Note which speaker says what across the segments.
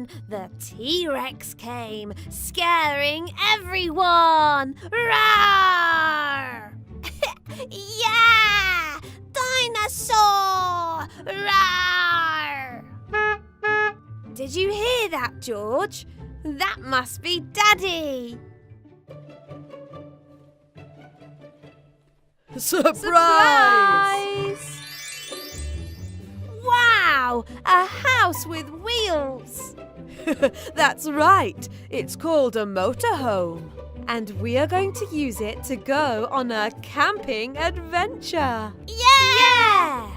Speaker 1: then the T-Rex came, scaring everyone. Roar! Yeah! Dinosaur! Roar! Did you hear that, George? That must be Daddy.
Speaker 2: Surprise!
Speaker 1: Wow! A house with wheels!
Speaker 2: That's right. It's called a motorhome. And we are going to use it to go on a camping adventure.
Speaker 1: Yeah!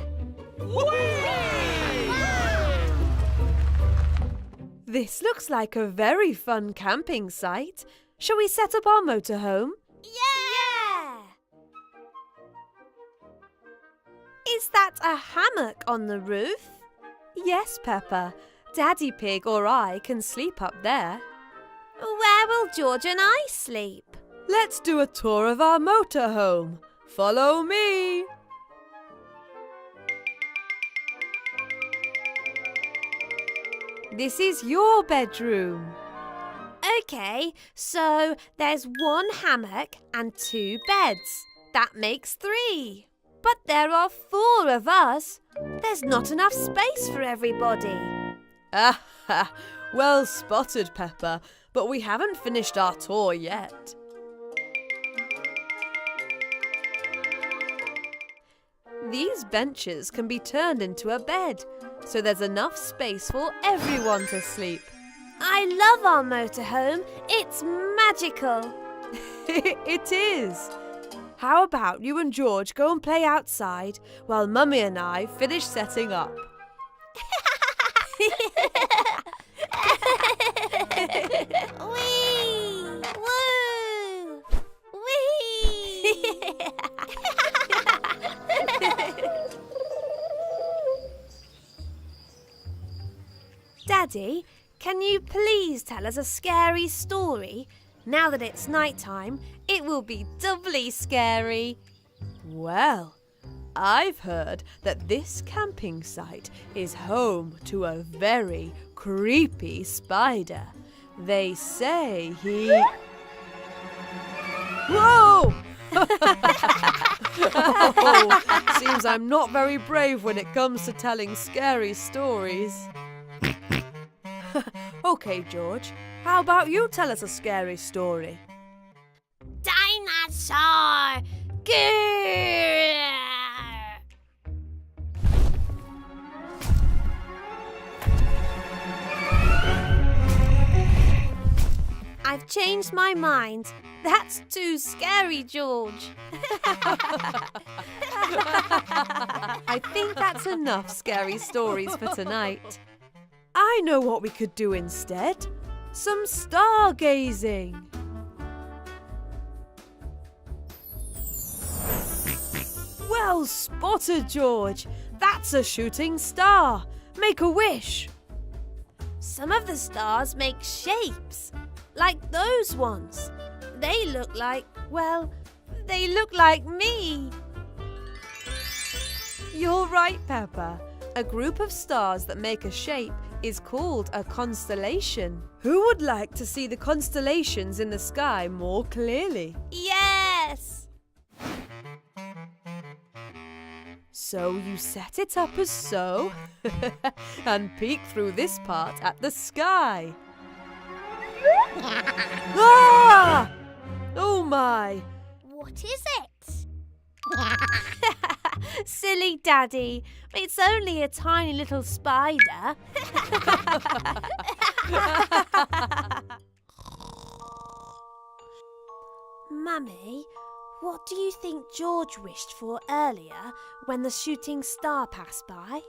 Speaker 2: This looks like a very fun camping site. Shall we set up our motorhome?
Speaker 1: Yeah! Is that a hammock on the roof?
Speaker 2: Yes, Peppa. Daddy Pig or I can sleep up there.
Speaker 1: Where will George and I sleep?
Speaker 2: Let's do a tour of our motorhome. Follow me. This is your bedroom.
Speaker 1: Okay, so there's one hammock and 2 beds. That makes 3. But there are 4 of us. There's not enough space for everybody.
Speaker 2: Ah, well spotted, Peppa. But we haven't finished our tour yet. These benches can be turned into a bed, so there's enough space for everyone to sleep.
Speaker 1: I love our motorhome. It's magical.
Speaker 2: It is. How about you and George go and play outside while Mummy and I finish setting up?
Speaker 1: Whee! Woo! Whee! Daddy, can you please tell us a scary story? Now that it's nighttime, it will be doubly scary.
Speaker 2: Well, I've heard that this camping site is home to a very creepy spider. They say he... Whoa! Oh, seems I'm not very brave when it comes to telling scary stories. Okay, George, how about you tell us a scary story?
Speaker 1: Dinosaur! Grrr! I've changed my mind. That's too scary, George.
Speaker 2: I think that's enough scary stories for tonight. I know what we could do instead. Some stargazing. Well spotted, George. That's a shooting star. Make a wish.
Speaker 1: Some of the stars make shapes, like those ones. They look like, well, they look like me.
Speaker 2: You're right, Peppa. A group of stars that make a shape is called a constellation. Who would like to see the constellations in the sky more clearly?
Speaker 1: Yes!
Speaker 2: So you set it up as so and peek through this part at the sky. Ah! Oh my!
Speaker 1: What is it? Silly Daddy, it's only a tiny little spider. Mummy, what do you think George wished for earlier when the shooting star passed by?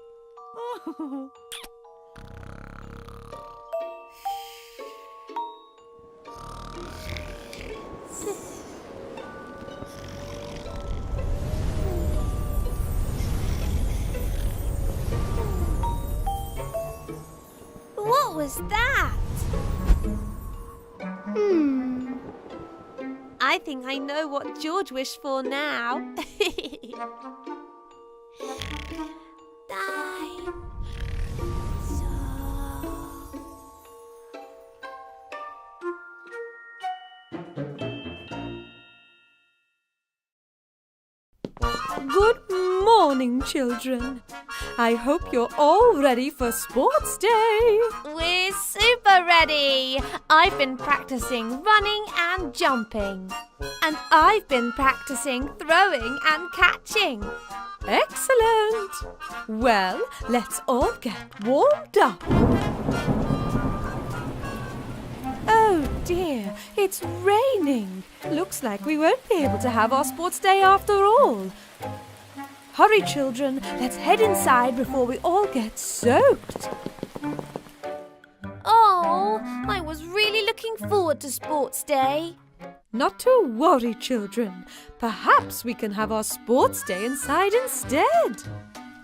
Speaker 1: What was that? I think I know what George wished for now.
Speaker 2: Good morning, children. I hope you're all ready for Sports Day.
Speaker 1: We're super ready. I've been practicing running and jumping. And I've been practicing throwing and catching.
Speaker 2: Excellent. Well, let's all get warmed up. Oh dear, it's raining. Looks like we won't be able to have our sports day after all. Hurry, children, let's head inside before we all get soaked.
Speaker 1: Oh, I was really looking forward to Sports Day.
Speaker 2: Not to worry, children. Perhaps we can have our sports day inside instead.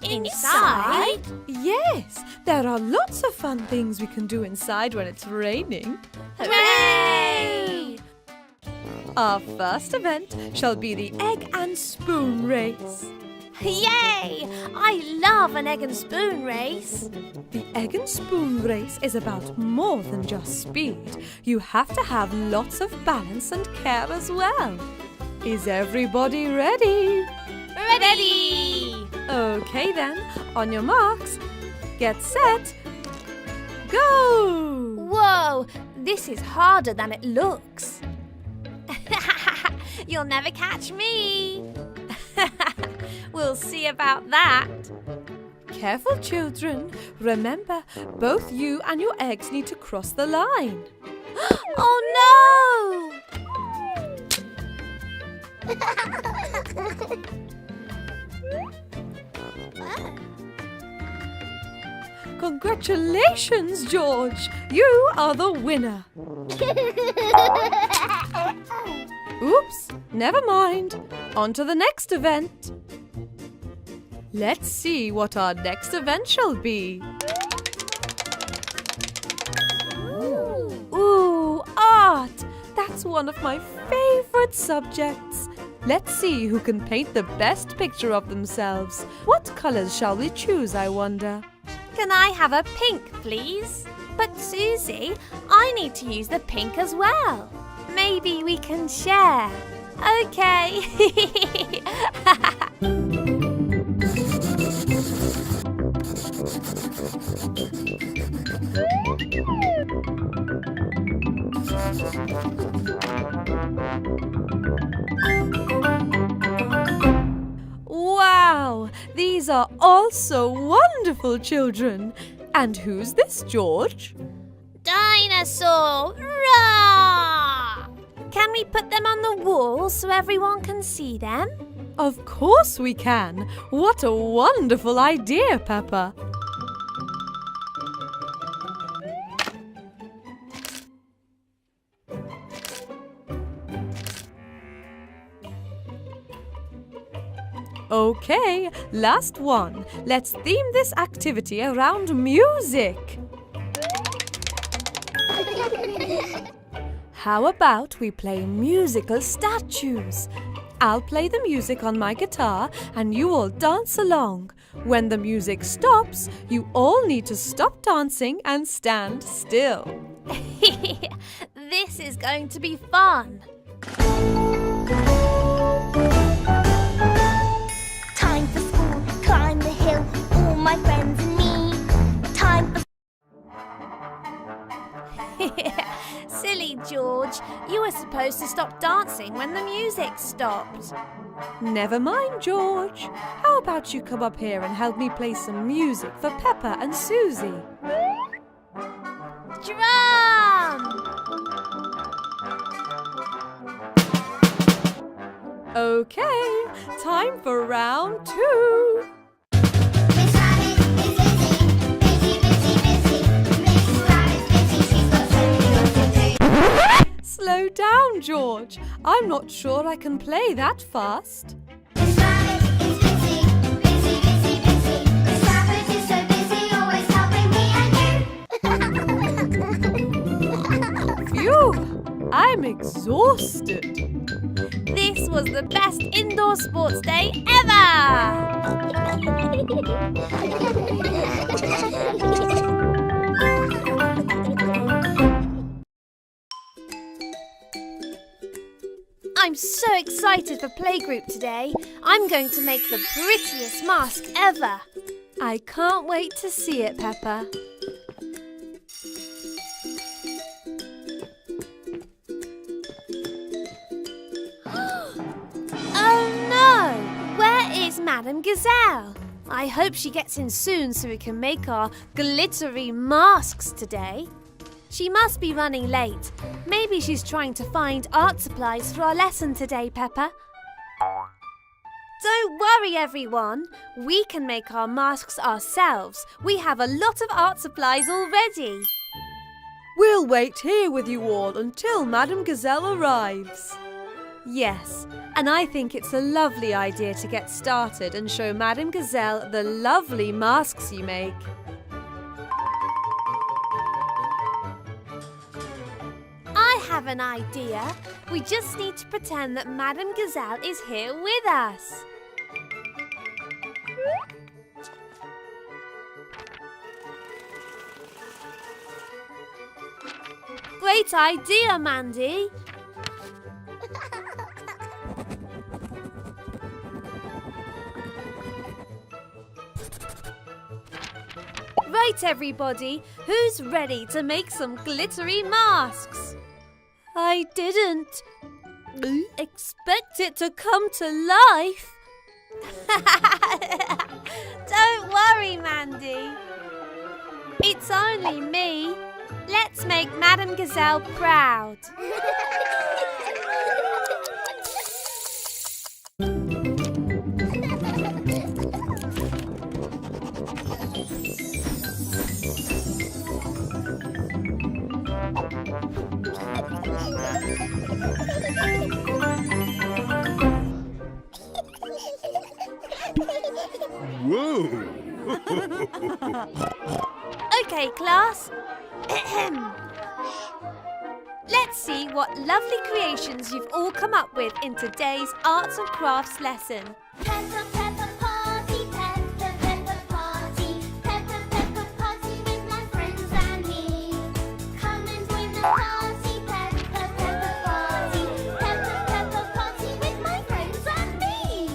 Speaker 1: Inside?
Speaker 2: Yes, there are lots of fun things we can do inside when it's raining.
Speaker 1: Hooray!
Speaker 2: Our first event shall be the egg and spoon race.
Speaker 1: Yay! I love an egg and spoon race.
Speaker 2: The egg and spoon race is about more than just speed. You have to have lots of balance and care as well. Is everybody ready?
Speaker 1: Ready!
Speaker 2: Okay then, on your marks, get set, go!
Speaker 1: Whoa, this is harder than it looks. You'll never catch me. We'll see about that.
Speaker 2: Careful, children. Remember, both you and your eggs need to cross the line.
Speaker 1: Oh no!
Speaker 2: Congratulations, George! You are the winner. Oops, never mind. On to the next event. Let's see what our next event shall be. Ooh, art! That's one of my favorite subjects. Let's see who can paint the best picture of themselves. What colors shall we choose, I wonder?
Speaker 1: Can I have a pink, please? But Susie, I need to use the pink as well. Maybe we can share. Okay.
Speaker 2: Wow! These are all so wonderful, children. And who's this, George?
Speaker 1: Dinosaur! Roar! Can we put them on the wall so everyone can see them?
Speaker 2: Of course we can. What a wonderful idea, Peppa. Okay, last one. Let's theme this activity around music. How about we play musical statues? I'll play the music on my guitar and you all dance along. When the music stops, you all need to stop dancing and stand still.
Speaker 1: This is going to be fun.
Speaker 3: Time for school, climb the hill, all my friends and me. Time for
Speaker 1: Silly George, you were supposed to stop dancing when the music stopped.
Speaker 2: Never mind, George. How about you come up here and help me play some music for Peppa and Susie?
Speaker 1: Drum!
Speaker 2: Okay, time for round 2.
Speaker 3: Miss Rabbit is busy, busy, busy, busy. Miss Rabbit's busy, she's got so many to do.
Speaker 2: Slow down, George. I'm not sure I can play that fast.
Speaker 3: Miss Rabbit is busy, busy, busy, busy. Miss Rabbit is so busy, always helping me and you.
Speaker 2: Phew, I'm exhausted.
Speaker 1: This was the best indoor sports day ever! I'm so excited for Playgroup today. I'm going to make the prettiest mask ever.
Speaker 2: I can't wait to see it, Peppa.
Speaker 1: Oh no! Where is Madame Gazelle? I hope she gets in soon so we can make our glittery masks today. She must be running late. Maybe she's trying to find art supplies for our lesson today, Peppa. Don't worry, everyone. We can make our masks ourselves. We have a lot of art supplies already.
Speaker 2: We'll wait here with you all until Madame Gazelle arrives. Yes, and I think it's a lovely idea to get started and show Madame Gazelle the lovely masks you make.
Speaker 1: I have an idea. We just need to pretend that Madame Gazelle is here with us. Great idea, Mandy. Right, everybody, who's ready to make some glittery masks? I didn't expect it to come to life. Don't worry, Mandy. It's only me. Let's make Madame Gazelle proud.
Speaker 4: Whoa!
Speaker 1: Okay, class. Let's see what lovely creations you've all come up with in today's Arts and Crafts lesson.
Speaker 3: Peppa, Peppa, party, Peppa, Peppa, party. Peppa, Peppa, party with my friends and me. Come and join the party, Peppa, Peppa, party. Peppa, Peppa, party with my friends and me.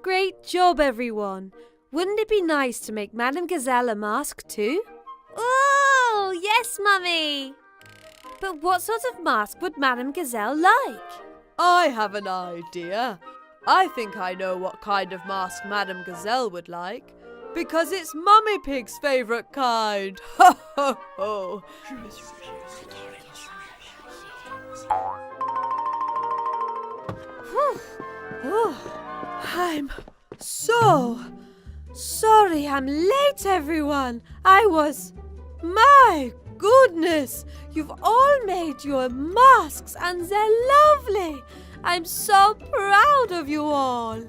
Speaker 2: Great job, everyone. Wouldn't it be nice to make Madame Gazelle a mask too?
Speaker 1: Oh, yes, Mummy. But what sort of mask would Madame Gazelle like?
Speaker 2: I have an idea. I think I know what kind of mask Madame Gazelle would like, because it's Mummy Pig's favourite kind. Ho, ho, ho. Oh, I'm so sorry I'm late, everyone. My goodness, you've all made your masks and they're lovely. I'm so proud of you all.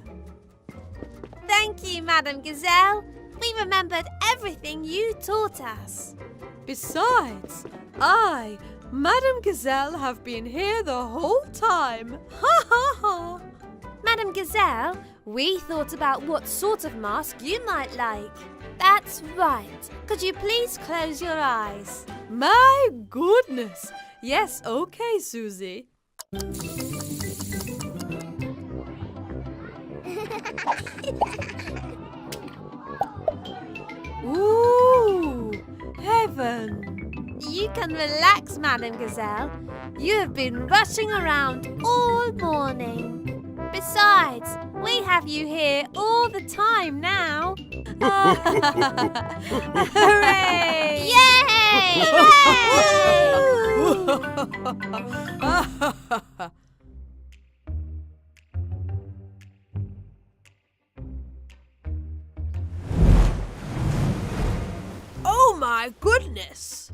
Speaker 1: Thank you, Madame Gazelle. We remembered everything you taught us.
Speaker 2: Besides, Madame Gazelle, have been here the whole time. Ha ha ha.
Speaker 1: Madame Gazelle, we thought about what sort of mask you might like. That's right. Could you please close your eyes?
Speaker 2: My goodness. Yes, okay, Susie. Ooh, heaven.
Speaker 1: You can relax, Madame Gazelle. You have been rushing around all morning. Besides, we have you here all the time now.
Speaker 2: Hooray!
Speaker 1: Yay!
Speaker 2: Oh my goodness!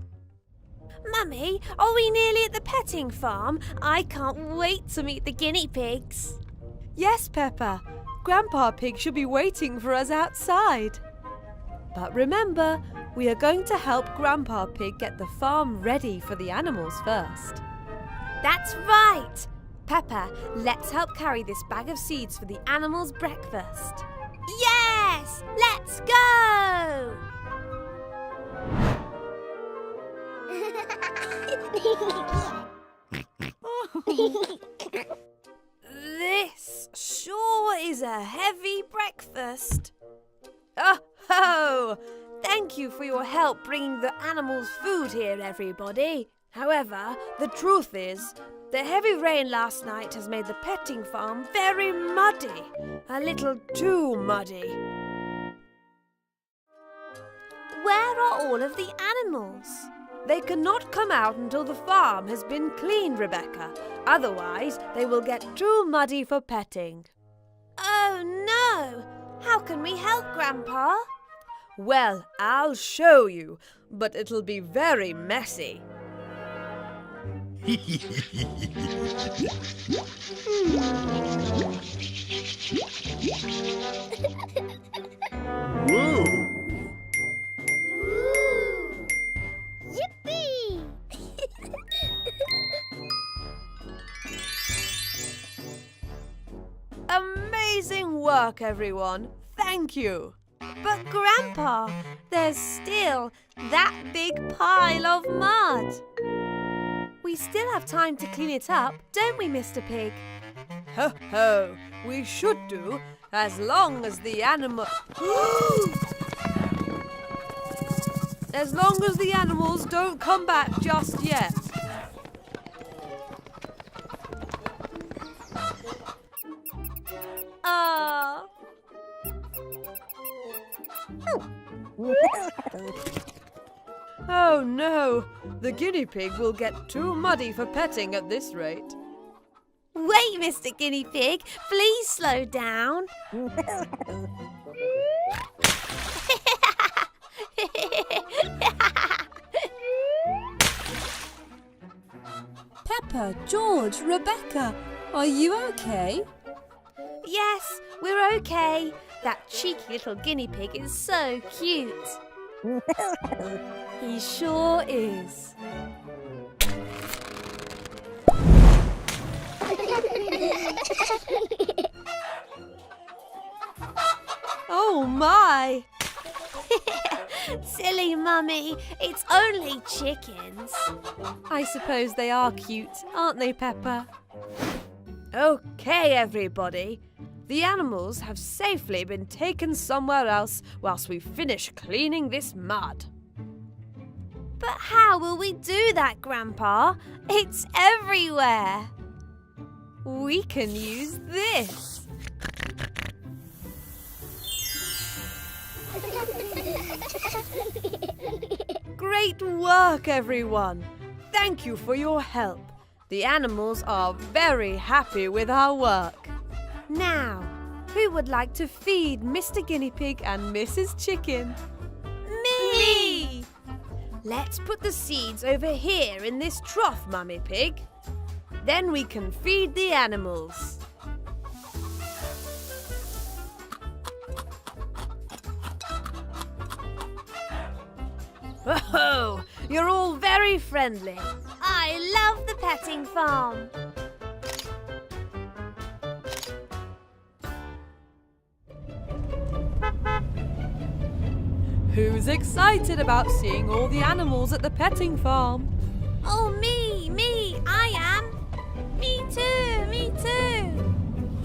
Speaker 1: Mummy, are we nearly at the petting farm? I can't wait to meet the guinea pigs.
Speaker 2: Yes, Peppa. Grandpa Pig should be waiting for us outside. But remember, we are going to help Grandpa Pig get the farm ready for the animals first.
Speaker 1: That's right. Peppa, let's help carry this bag of seeds for the animals' breakfast. Yes! Let's go! for your help bringing the animals food here, everybody. However, the truth is, the heavy rain last night has made the petting farm very muddy. A little too muddy. Where are all of the animals? They cannot come out until the farm has been cleaned, Rebecca. Otherwise, they will get too muddy for petting. Oh no! How can we help, Grandpa? Well, I'll show you, but it'll be very messy.
Speaker 4: Whoa!
Speaker 3: Yippee!
Speaker 1: Amazing work, everyone. Thank you. But Grandpa, there's still that big pile of mud. We still have time to clean it up, don't we, Mr. Pig? Ho ho, we should do, as long as the as long as the animals don't come back just yet. Ah. Oh no, the guinea pig will get too muddy for petting at this rate. Wait, Mr. Guinea Pig, please slow down.
Speaker 2: Peppa, George, Rebecca, are you okay?
Speaker 1: Yes, we're okay. That cheeky little guinea pig is so cute. He sure is. Oh my! Silly Mummy, it's only chickens. I suppose they are cute, aren't they, Peppa? Okay, everybody. The animals have safely been taken somewhere else whilst we finish cleaning this mud. But how will we do that, Grandpa? It's everywhere. We can use this. Great work, everyone. Thank you for your help. The animals are very happy with our work. Now, who would like to feed Mr. Guinea Pig and Mrs. Chicken? Me! Let's put the seeds over here in this trough, Mummy Pig. Then we can feed the animals. Oh, you're all very friendly. I love the petting farm.
Speaker 2: Who's excited about seeing all the animals at the petting farm?
Speaker 1: Oh, me, I am. Me too.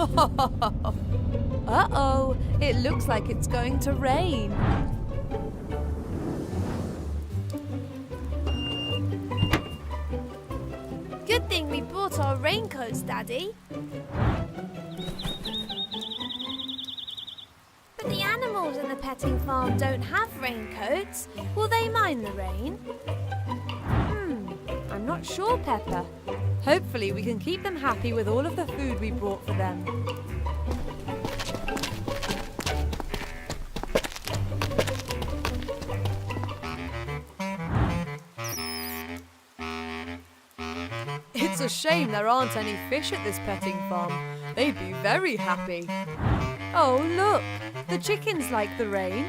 Speaker 1: Uh-oh, it looks like it's going to rain. Good thing we brought our raincoats, Daddy. But the animals in the petting farm don't have raincoats. Will they mind the rain? I'm not sure, Peppa. Hopefully we can keep them happy with all of the food we brought for them. It's a shame there aren't any fish at this petting farm. They'd be very happy. Oh, look! The chickens like the rain.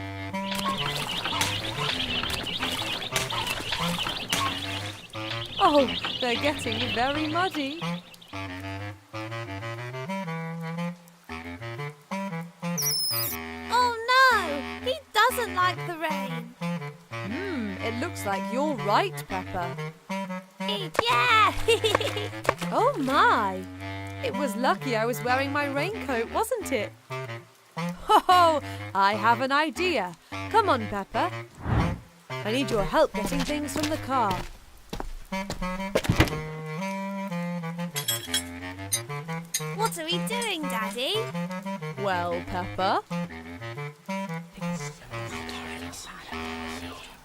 Speaker 1: Oh, they're getting very muddy. Oh no! He doesn't like the rain. It looks like you're right, Peppa. Yeah! Oh my! It was lucky I was wearing my raincoat, wasn't it? Oh, I have an idea. Come on, Peppa.
Speaker 2: I need your help getting things from the car.
Speaker 1: What are we doing, Daddy?
Speaker 2: Well, Peppa,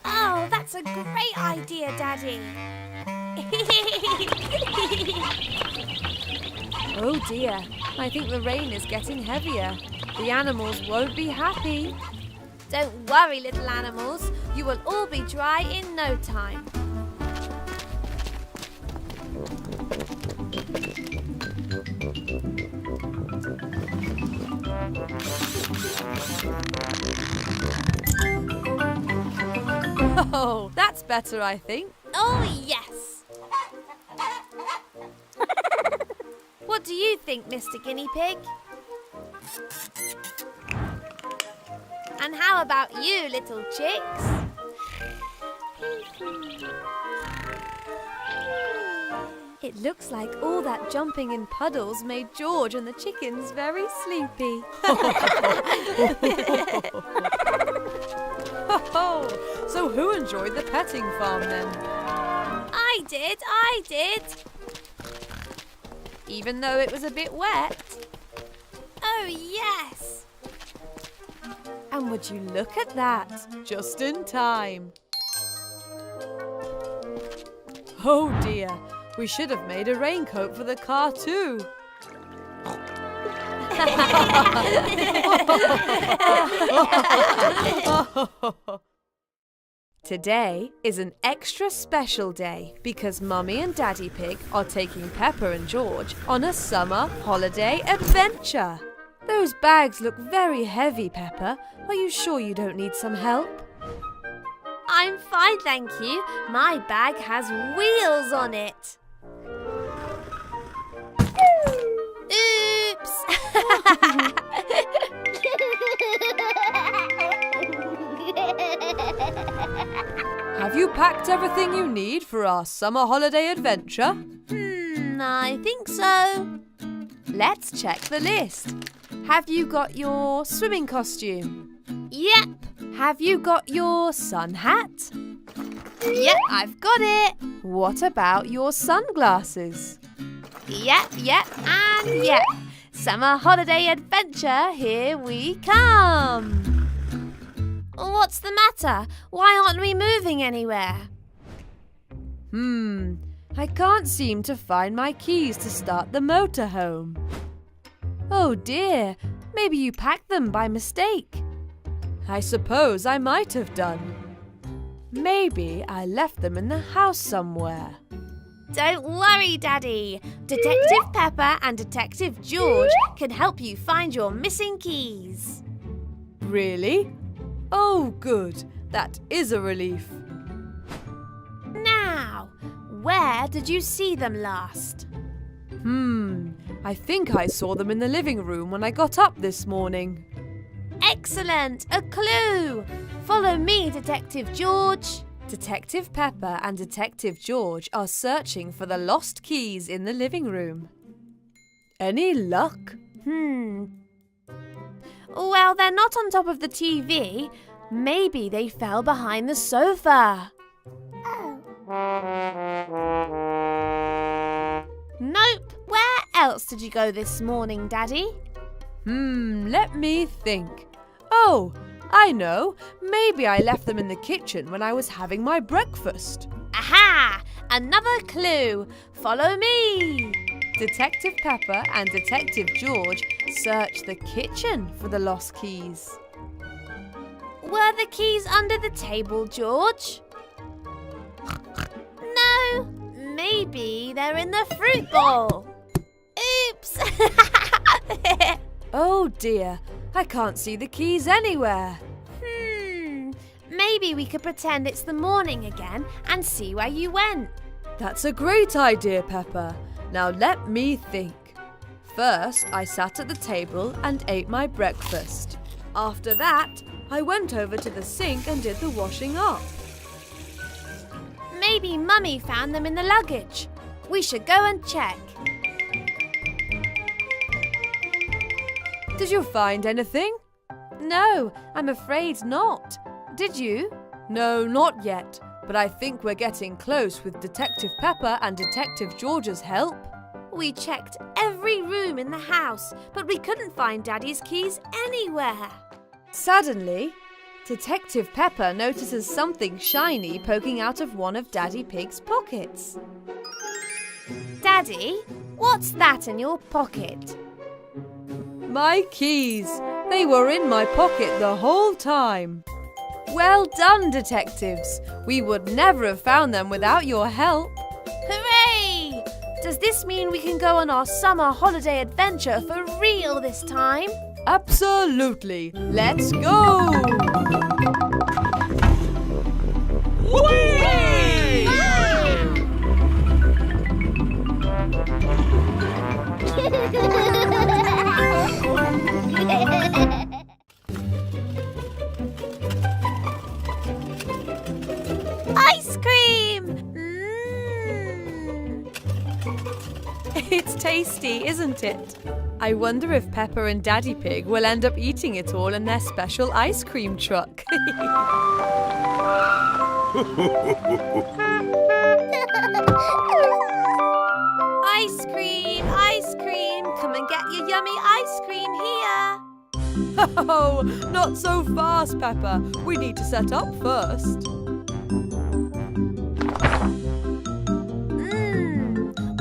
Speaker 1: Oh, that's a great idea, Daddy.
Speaker 2: oh dear, I think the rain is getting heavier. The animals won't be happy.
Speaker 1: Don't worry, little animals. You will all be dry in no time.
Speaker 2: Oh, that's better, I think.
Speaker 1: Oh, yes. What do you think, Mr. Guinea Pig? And how about you, little chicks?
Speaker 2: It looks like all that jumping in puddles made George and the chickens very sleepy. So who enjoyed the petting farm then?
Speaker 1: I did.
Speaker 2: Even though it was a bit wet?
Speaker 1: Oh, yes.
Speaker 2: And would you look at that? Just in time. Oh dear, we should have made a raincoat for the car too. Today is an extra special day because Mummy and Daddy Pig are taking Peppa and George on a summer holiday adventure. Those bags look very heavy, Peppa. Are you sure you don't need some help?
Speaker 1: I'm fine, thank you. My bag has wheels on it.
Speaker 2: Have you packed everything you need for our summer holiday adventure?
Speaker 1: I think so.
Speaker 2: Let's check the list. Have you got your swimming costume?
Speaker 1: Yep.
Speaker 2: Have you got your sun hat?
Speaker 1: Yep, I've got it.
Speaker 2: What about your sunglasses?
Speaker 1: Yep, and yep. Summer holiday adventure, here we come. What's the matter? Why aren't we moving anywhere?
Speaker 2: I can't seem to find my keys to start the motorhome. Oh dear, maybe you packed them by mistake. I suppose I might have done. Maybe I left them in the house somewhere.
Speaker 1: Don't worry, Daddy. Detective Peppa and Detective George can help you find your missing keys.
Speaker 2: Really? Oh, good. That is a relief.
Speaker 1: Now, where did you see them last?
Speaker 2: I think I saw them in the living room when I got up this morning.
Speaker 1: Excellent! A clue! Follow me, Detective George.
Speaker 2: Detective Peppa and Detective George are searching for the lost keys in the living room. Any luck?
Speaker 1: Well, they're not on top of the TV. Maybe they fell behind the sofa. Nope. Where else did you go this morning, Daddy?
Speaker 2: Let me think. Oh, I know. Maybe I left them in the kitchen when I was having my breakfast.
Speaker 1: Aha! Another clue. Follow me.
Speaker 2: Detective Peppa and Detective George search the kitchen for the lost keys.
Speaker 1: Were the keys under the table, George? No. Maybe they're in the fruit bowl. Oops!
Speaker 2: Oh dear, I can't see the keys anywhere.
Speaker 1: Maybe we could pretend it's the morning again and see where you went.
Speaker 2: That's a great idea, Peppa. Now let me think. First, I sat at the table and ate my breakfast. After that, I went over to the sink and did the washing up.
Speaker 1: Maybe Mummy found them in the luggage. We should go and check.
Speaker 2: Did you find anything? No, I'm afraid not. Did you? No, not yet. But I think we're getting close with Detective Peppa and Detective George's help.
Speaker 1: We checked every room in the house, but we couldn't find Daddy's keys anywhere.
Speaker 2: Suddenly, Detective Peppa notices something shiny poking out of one of Daddy Pig's pockets.
Speaker 1: Daddy, what's that in your pocket?
Speaker 2: My keys! They were in my pocket the whole time. Well done, detectives. We would never have found them without your help.
Speaker 1: Hooray! Does this mean we can go on our summer holiday adventure for real this time?
Speaker 2: Absolutely. Let's go!
Speaker 3: Whee!
Speaker 1: Ice cream!
Speaker 2: It's tasty, isn't it? I wonder if Peppa and Daddy Pig will end up eating it all in their special ice cream truck.
Speaker 1: Ice cream! Ice cream! Come and get your yummy ice cream here!
Speaker 2: Oh, not so fast, Peppa. We need to set up first.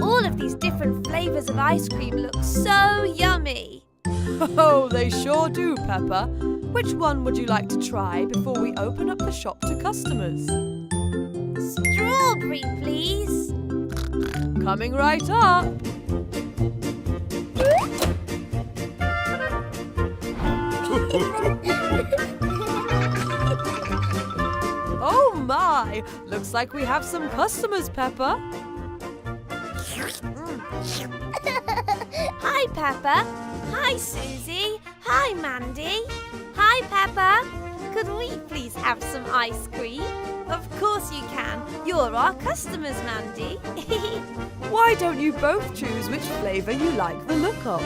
Speaker 1: All of these different flavours of ice cream look so yummy.
Speaker 2: Oh, they sure do, Peppa. Which one would you like to try before we open up the shop to customers?
Speaker 1: Strawberry, please.
Speaker 2: Coming right up. Oh my! Looks like we have some customers, Peppa.
Speaker 1: Hi, Peppa. Hi, Susie. Hi, Mandy. Hi, Peppa. Could we please have some ice cream? Of course you can. You're our customers, Mandy.
Speaker 2: Why don't you both choose which flavour you like the look of?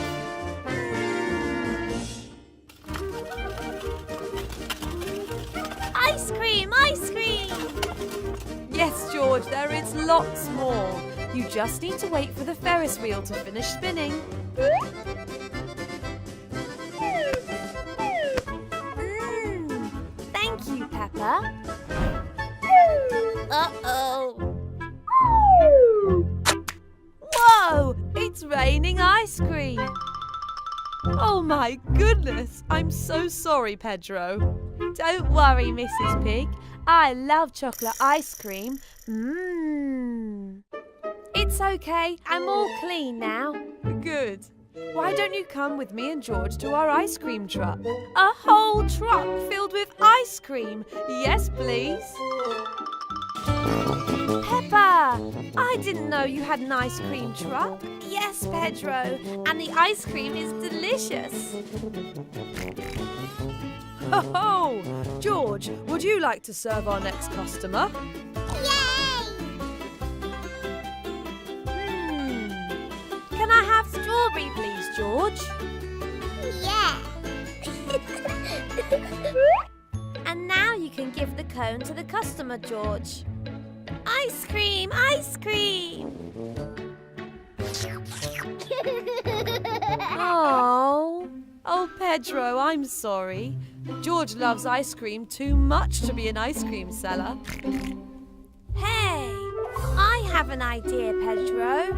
Speaker 1: Ice cream! Ice cream!
Speaker 2: Yes, George, there is lots more. You just need to wait for the Ferris wheel to finish spinning.
Speaker 1: Thank you, Peppa. Uh-oh.
Speaker 2: Whoa! It's raining ice cream. Oh my goodness! I'm so sorry, Pedro.
Speaker 1: Don't worry, Mrs. Pig. I love chocolate ice cream. It's okay. I'm all clean now.
Speaker 2: Good. Why don't you come with me and George to our ice cream truck?
Speaker 1: A whole truck filled with ice cream.
Speaker 2: Yes, please.
Speaker 1: Peppa, I didn't know you had an ice cream truck. Yes, Pedro, and the ice cream is delicious.
Speaker 2: Oh, George, would you like to serve our next customer?
Speaker 1: Can I have strawberry, please, George?
Speaker 3: Yeah.
Speaker 1: And now you can give the cone to the customer, George. Ice cream! Ice cream!
Speaker 2: Oh, Pedro, I'm sorry. George loves ice cream too much to be an ice cream seller.
Speaker 1: Hey, I have an idea, Pedro.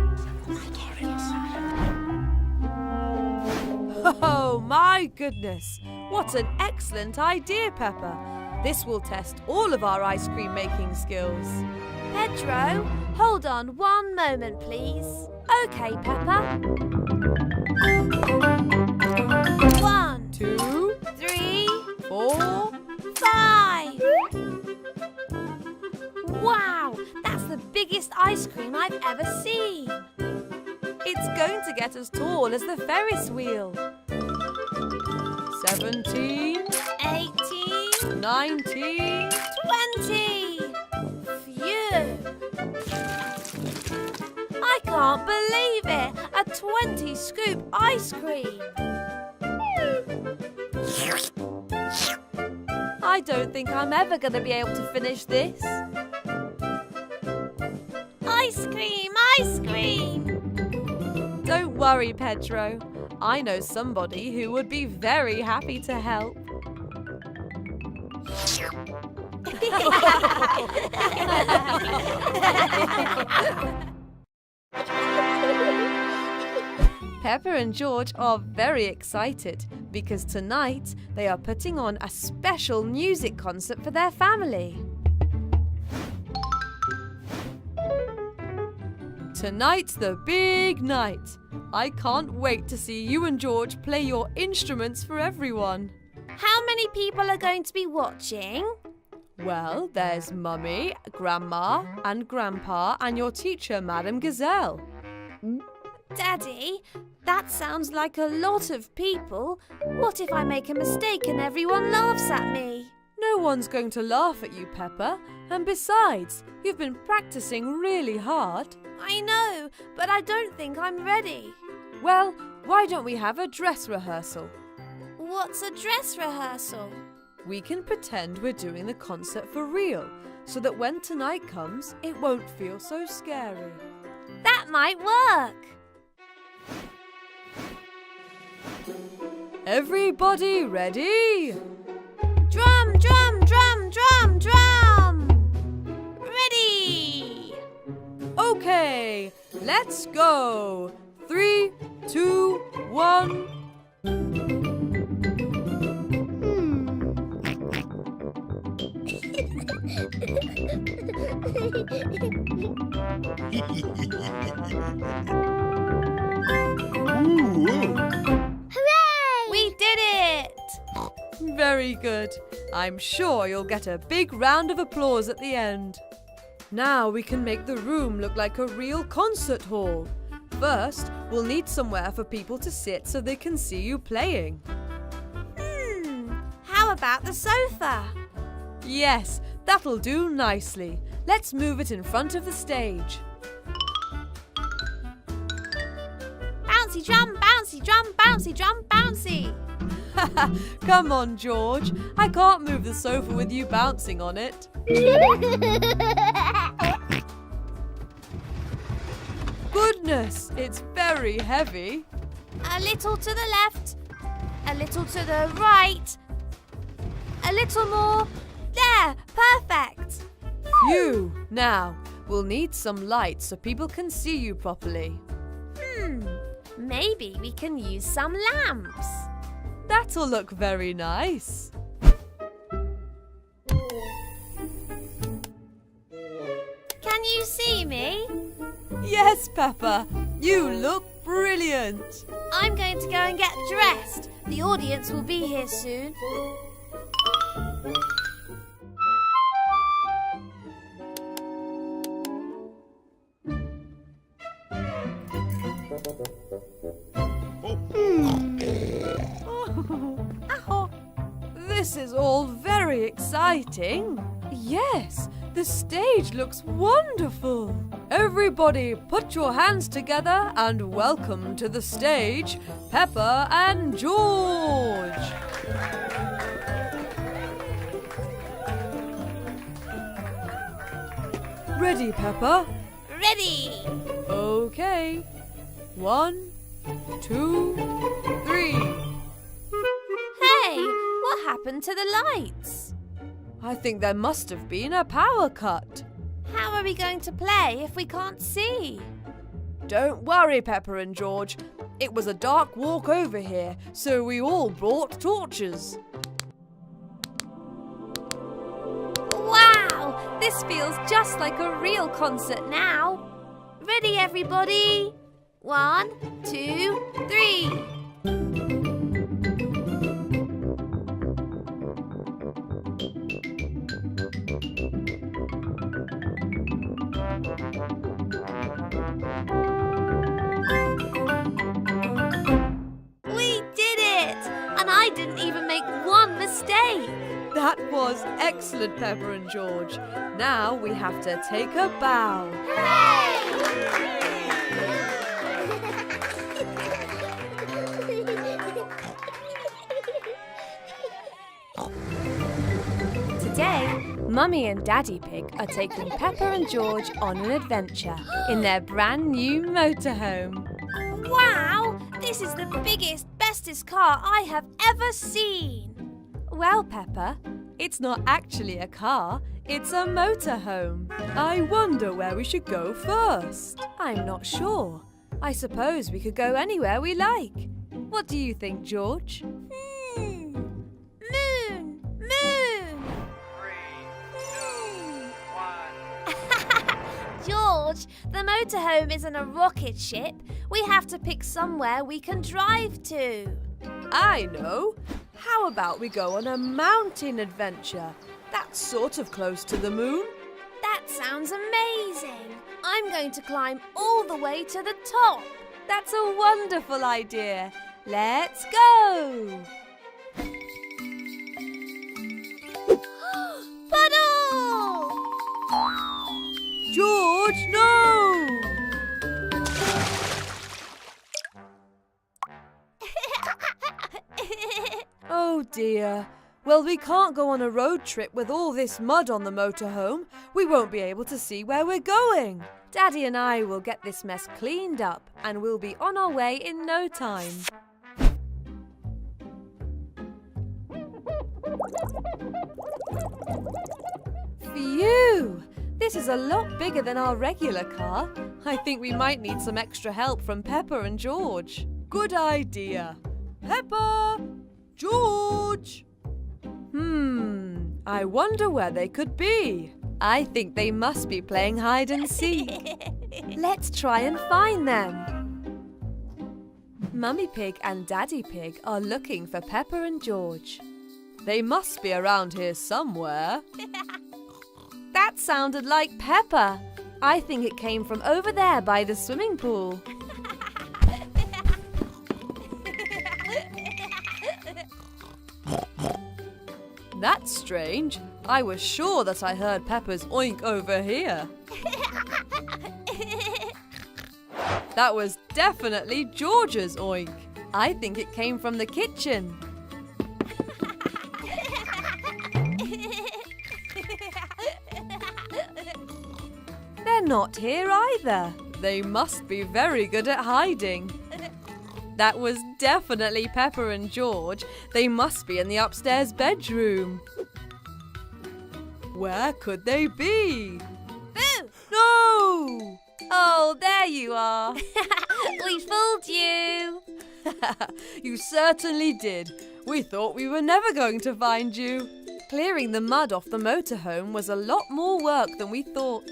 Speaker 2: Oh, my goodness. What an excellent idea, Peppa. This will test all of our ice cream making skills.
Speaker 1: Pedro, hold on one moment, please. Okay, Peppa. 1,
Speaker 2: 2,
Speaker 1: 3,
Speaker 2: 4.
Speaker 1: 5. Wow, that's the biggest ice cream I've ever seen.
Speaker 2: It's going to get as tall as the Ferris wheel. 17,
Speaker 1: 18,
Speaker 2: 19.
Speaker 1: 20. Phew. I can't believe it. A 20-scoop ice cream.
Speaker 2: I I don't think I'm ever going to be able to finish this.
Speaker 1: Ice cream! Ice cream!
Speaker 2: Don't worry, Pedro. I know somebody who would be very happy to help. Peppa and George are very excited because tonight they are putting on a special music concert for their family. Tonight's the big night. I can't wait to see you and George play your instruments for everyone.
Speaker 1: How many people are going to be watching?
Speaker 2: Well, there's Mummy, Grandma and Grandpa and your teacher, Madam Gazelle.
Speaker 1: Daddy, that sounds like a lot of people. What if I make a mistake and everyone laughs at me?
Speaker 2: No one's going to laugh at you, Peppa. And besides, you've been practicing really hard.
Speaker 1: I know, but I don't think I'm ready.
Speaker 2: Well, why don't we have a dress rehearsal?
Speaker 1: What's a dress rehearsal?
Speaker 2: We can pretend we're doing the concert for real, so that when tonight comes, it won't feel so scary.
Speaker 1: That might work.
Speaker 2: Everybody ready?
Speaker 1: Drum, drum, drum, drum, drum! Ready!
Speaker 2: Okay, let's go. 3, 2, 1.
Speaker 3: Hooray!
Speaker 1: We did it!
Speaker 2: Very good. I'm sure you'll get a big round of applause at the end. Now we can make the room look like a real concert hall. First, we'll need somewhere for people to sit so they can see you playing.
Speaker 1: How about the sofa?
Speaker 2: Yes, that'll do nicely. Let's move it in front of the stage.
Speaker 1: Bouncy drum, bouncy drum, bouncy drum, bouncy.
Speaker 2: Come on, George. I can't move the sofa with you bouncing on it. Goodness, it's very heavy.
Speaker 1: A little to the left, a little to the right, a little more. There, perfect.
Speaker 2: Phew. Now, we'll need some lights so people can see you properly.
Speaker 1: Maybe we can use some lamps.
Speaker 2: That'll look very nice.
Speaker 1: Can you see me?
Speaker 2: Yes, Peppa, you look brilliant.
Speaker 1: I'm going to go and get dressed. The audience will be here soon.
Speaker 2: This is all very exciting. Yes, the stage looks wonderful. Everybody put your hands together and welcome to the stage, Peppa and George. Ready, Peppa?
Speaker 1: Ready!
Speaker 2: Okay. 1, 2, 3.
Speaker 1: Hey, what happened to the lights?
Speaker 2: I think there must have been a power cut.
Speaker 1: How are we going to play if we can't see?
Speaker 2: Don't worry, Peppa and George. It was a dark walk over here, so we all brought torches.
Speaker 1: Wow! This feels just like a real concert now. Ready, everybody? 1, 2, 3. We did it! And I didn't even make one mistake.
Speaker 2: That was excellent, Peppa and George. Now we have to take a bow. Mummy and Daddy Pig are taking Peppa and George on an adventure in their brand new motorhome.
Speaker 1: Wow! This is the biggest, bestest car I have ever seen.
Speaker 2: Well, Peppa, it's not actually a car, it's a motorhome. I wonder where we should go first. I'm not sure. I suppose we could go anywhere we like. What do you think, George?
Speaker 1: Moon! Moon!
Speaker 4: 3, 2, 1.
Speaker 1: George, the motorhome isn't a rocket ship. We have to pick somewhere we can drive to.
Speaker 2: I know. How about we go on a mountain adventure? That's sort of close to the moon.
Speaker 1: That sounds amazing. I'm going to climb all the way to the top.
Speaker 2: That's a wonderful idea. Let's go!
Speaker 1: Puddle!
Speaker 2: George, no! Oh dear. Well, we can't go on a road trip with all this mud on the motorhome. We won't be able to see where we're going. Daddy and I will get this mess cleaned up and we'll be on our way in no time. Phew! This is a lot bigger than our regular car. I think we might need some extra help from Peppa and George. Good idea. Peppa! George! I wonder where they could be. I think they must be playing hide and seek. Let's try and find them. Mummy Pig and Daddy Pig are looking for Peppa and George. They must be around here somewhere. That sounded like Peppa. I think it came from over there by the swimming pool. That's strange. I was sure that I heard Peppa's oink over here. That was definitely George's oink. I think it came from the kitchen. They're not here either. They must be very good at hiding. That was definitely Peppa and George. They must be in the upstairs bedroom. Where could they be?
Speaker 1: Boo!
Speaker 2: No! Oh, there you are.
Speaker 1: We fooled you.
Speaker 2: You certainly did. We thought we were never going to find you. Clearing the mud off the motorhome was a lot more work than we thought.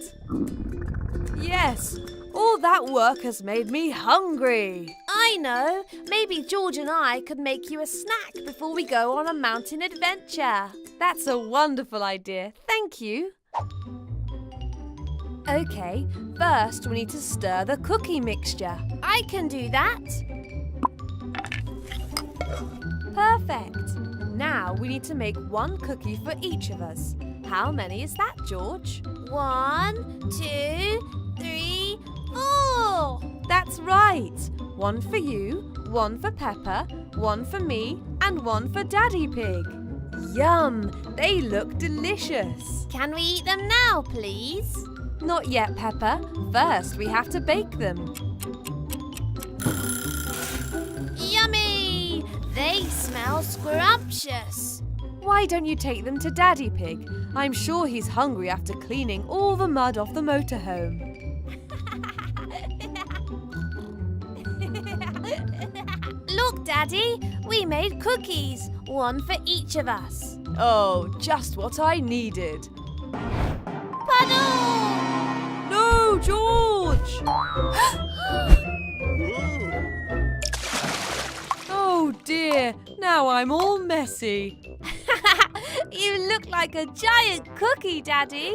Speaker 2: Yes, all that work has made me hungry.
Speaker 1: I know. Maybe George and I could make you a snack before we go on a mountain adventure.
Speaker 2: That's a wonderful idea. Thank you. Okay, first we need to stir the cookie mixture.
Speaker 1: I can do that.
Speaker 2: Perfect. Now we need to make one cookie for each of us. How many is that, George?
Speaker 1: 1, 2, 3, 4.
Speaker 2: That's right. One for you, one for Peppa, one for me, and one for Daddy Pig. Yum! They look delicious.
Speaker 1: Can we eat them now, please?
Speaker 2: Not yet, Peppa. First, we have to bake them.
Speaker 1: Yummy! They smell scrumptious.
Speaker 2: Why don't you take them to Daddy Pig? I'm sure he's hungry after cleaning all the mud off the motorhome.
Speaker 1: Look, Daddy, we made cookies, one for each of us.
Speaker 2: Oh, just what I needed.
Speaker 1: Puddle!
Speaker 2: No, George! Oh dear, now I'm all messy.
Speaker 1: You look like a giant cookie, Daddy.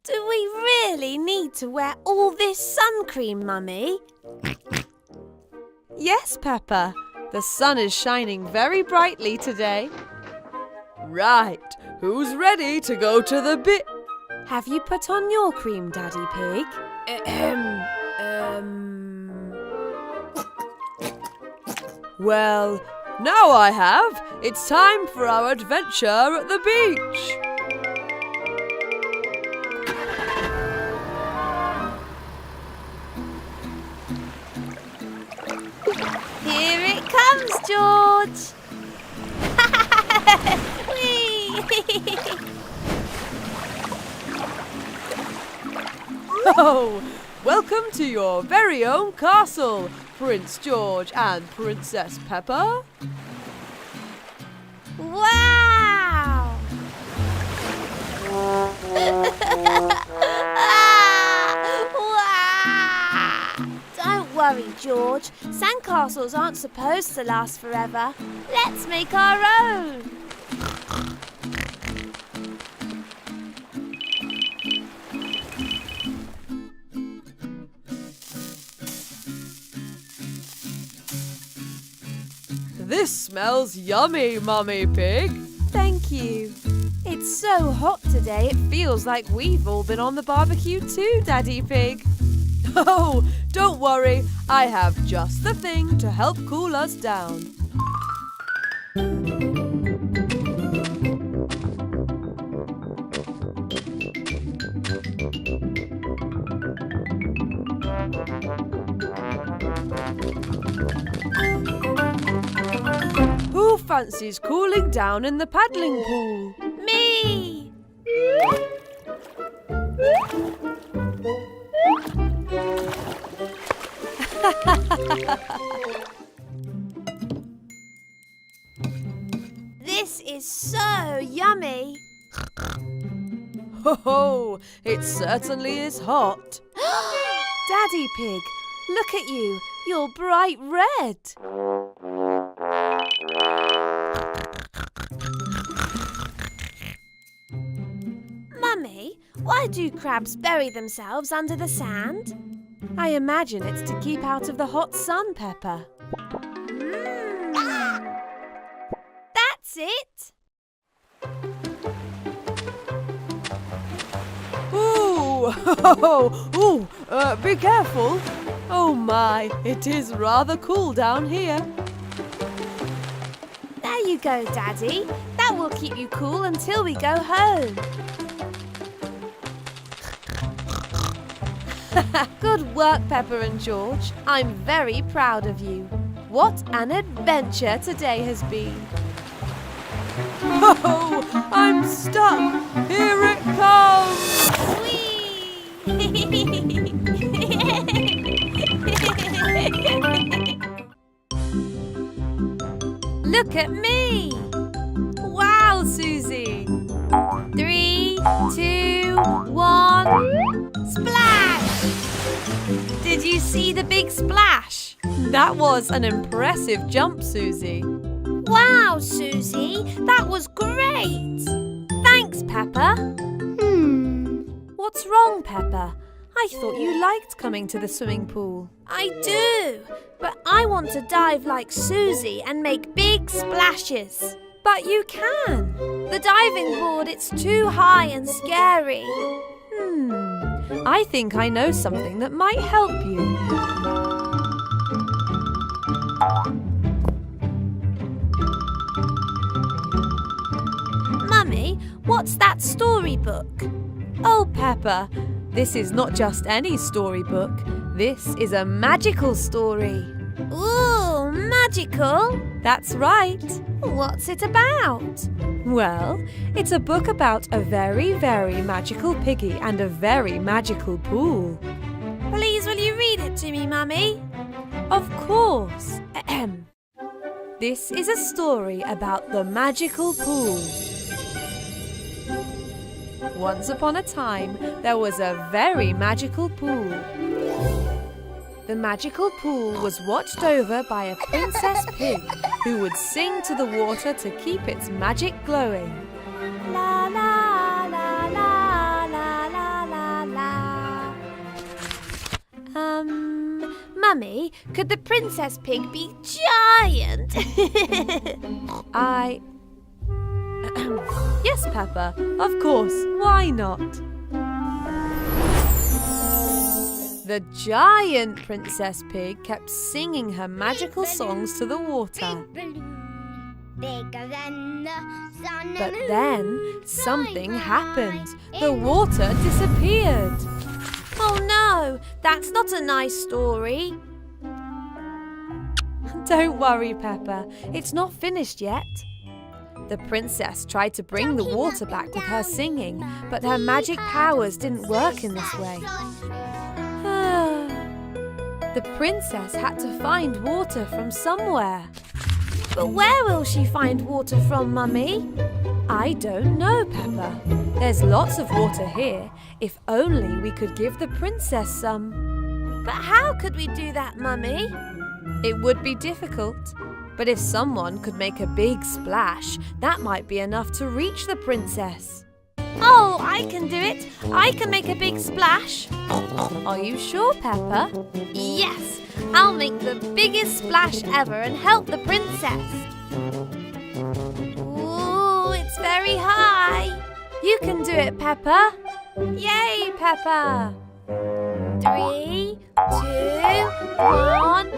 Speaker 1: Do we really need to wear all this sun cream, Mummy?
Speaker 2: Yes, Peppa. The sun is shining very brightly today. Right, who's ready to go to the Have you put on your cream, Daddy Pig? Well, now I have. It's time for our adventure at the beach.
Speaker 1: Here it comes, George. Whee!
Speaker 2: Oh, welcome to your very own castle, Prince George and Princess Peppa.
Speaker 1: Wow! Don't worry, George. Sandcastles aren't supposed to last forever. Let's make our own.
Speaker 2: This smells yummy, Mummy Pig.
Speaker 1: Thank you. It's so hot today, it feels like we've all been on the barbecue too, Daddy Pig.
Speaker 2: Oh, don't worry. I have just the thing to help cool us down. Who fancies cooling down in the paddling pool?
Speaker 1: Me! This is so yummy.
Speaker 2: Ho ho! It certainly is hot.
Speaker 1: Daddy Pig, look at you. You're bright red. Mummy, why do crabs bury themselves under the sand?
Speaker 2: I imagine it's to keep out of the hot sun, Peppa.
Speaker 1: That's it.
Speaker 2: Ooh! Ooh! Be careful! Oh my, it is rather cool down here.
Speaker 1: There you go, Daddy. That will keep you cool until we go home.
Speaker 2: Good work, Peppa and George. I'm very proud of you. What an adventure today has been. Oh, I'm stuck. Here it comes.
Speaker 1: Look at me. Wow, Susie. 3, 2, 1. Splash! Did you see the big splash?
Speaker 2: That was an impressive jump, Susie.
Speaker 1: Wow, Susie, that was great! Thanks, Peppa.
Speaker 2: What's wrong, Peppa? I thought you liked coming to the swimming pool.
Speaker 1: I do, but I want to dive like Susie and make big splashes.
Speaker 2: But you can.
Speaker 1: The diving board, it's too high and scary.
Speaker 2: I think I know something that might help you.
Speaker 1: Mummy, what's that storybook?
Speaker 2: Oh, Peppa, this is not just any storybook. This is a magical story.
Speaker 1: Ooh, magical?
Speaker 2: That's right.
Speaker 1: What's it about?
Speaker 2: Well, it's a book about a very, very magical piggy and a very magical pool.
Speaker 1: Please, will you read it to me, Mummy?
Speaker 2: Of course. This is a story about the magical pool. Once upon a time, there was a very magical pool. The magical pool was watched over by a princess pig who would sing to the water to keep its magic glowing.
Speaker 1: La la la la la la la la. Mummy, could the princess pig be giant?
Speaker 2: Yes, Peppa, of course, why not? The giant Princess Pig kept singing her magical songs to the water.
Speaker 3: Big balloon, bigger than the sun.
Speaker 2: But then something happened. The water disappeared.
Speaker 1: Oh no, that's not a nice story.
Speaker 2: Don't worry, Peppa. It's not finished yet. The princess tried to bring the water back with her singing, but her magic powers didn't work in this way. The princess had to find water from somewhere.
Speaker 1: But where will she find water from, Mummy?
Speaker 2: I don't know, Peppa. There's lots of water here. If only we could give the princess some.
Speaker 1: But how could we do that, Mummy?
Speaker 2: It would be difficult. But if someone could make a big splash, that might be enough to reach the princess.
Speaker 1: Oh, I can do it. I can make a big splash.
Speaker 2: Are you sure, Peppa?
Speaker 1: Yes, I'll make the biggest splash ever and help the princess. Ooh, it's very high.
Speaker 2: You can do it, Peppa. Yay, Peppa.
Speaker 1: 3, 2, 1.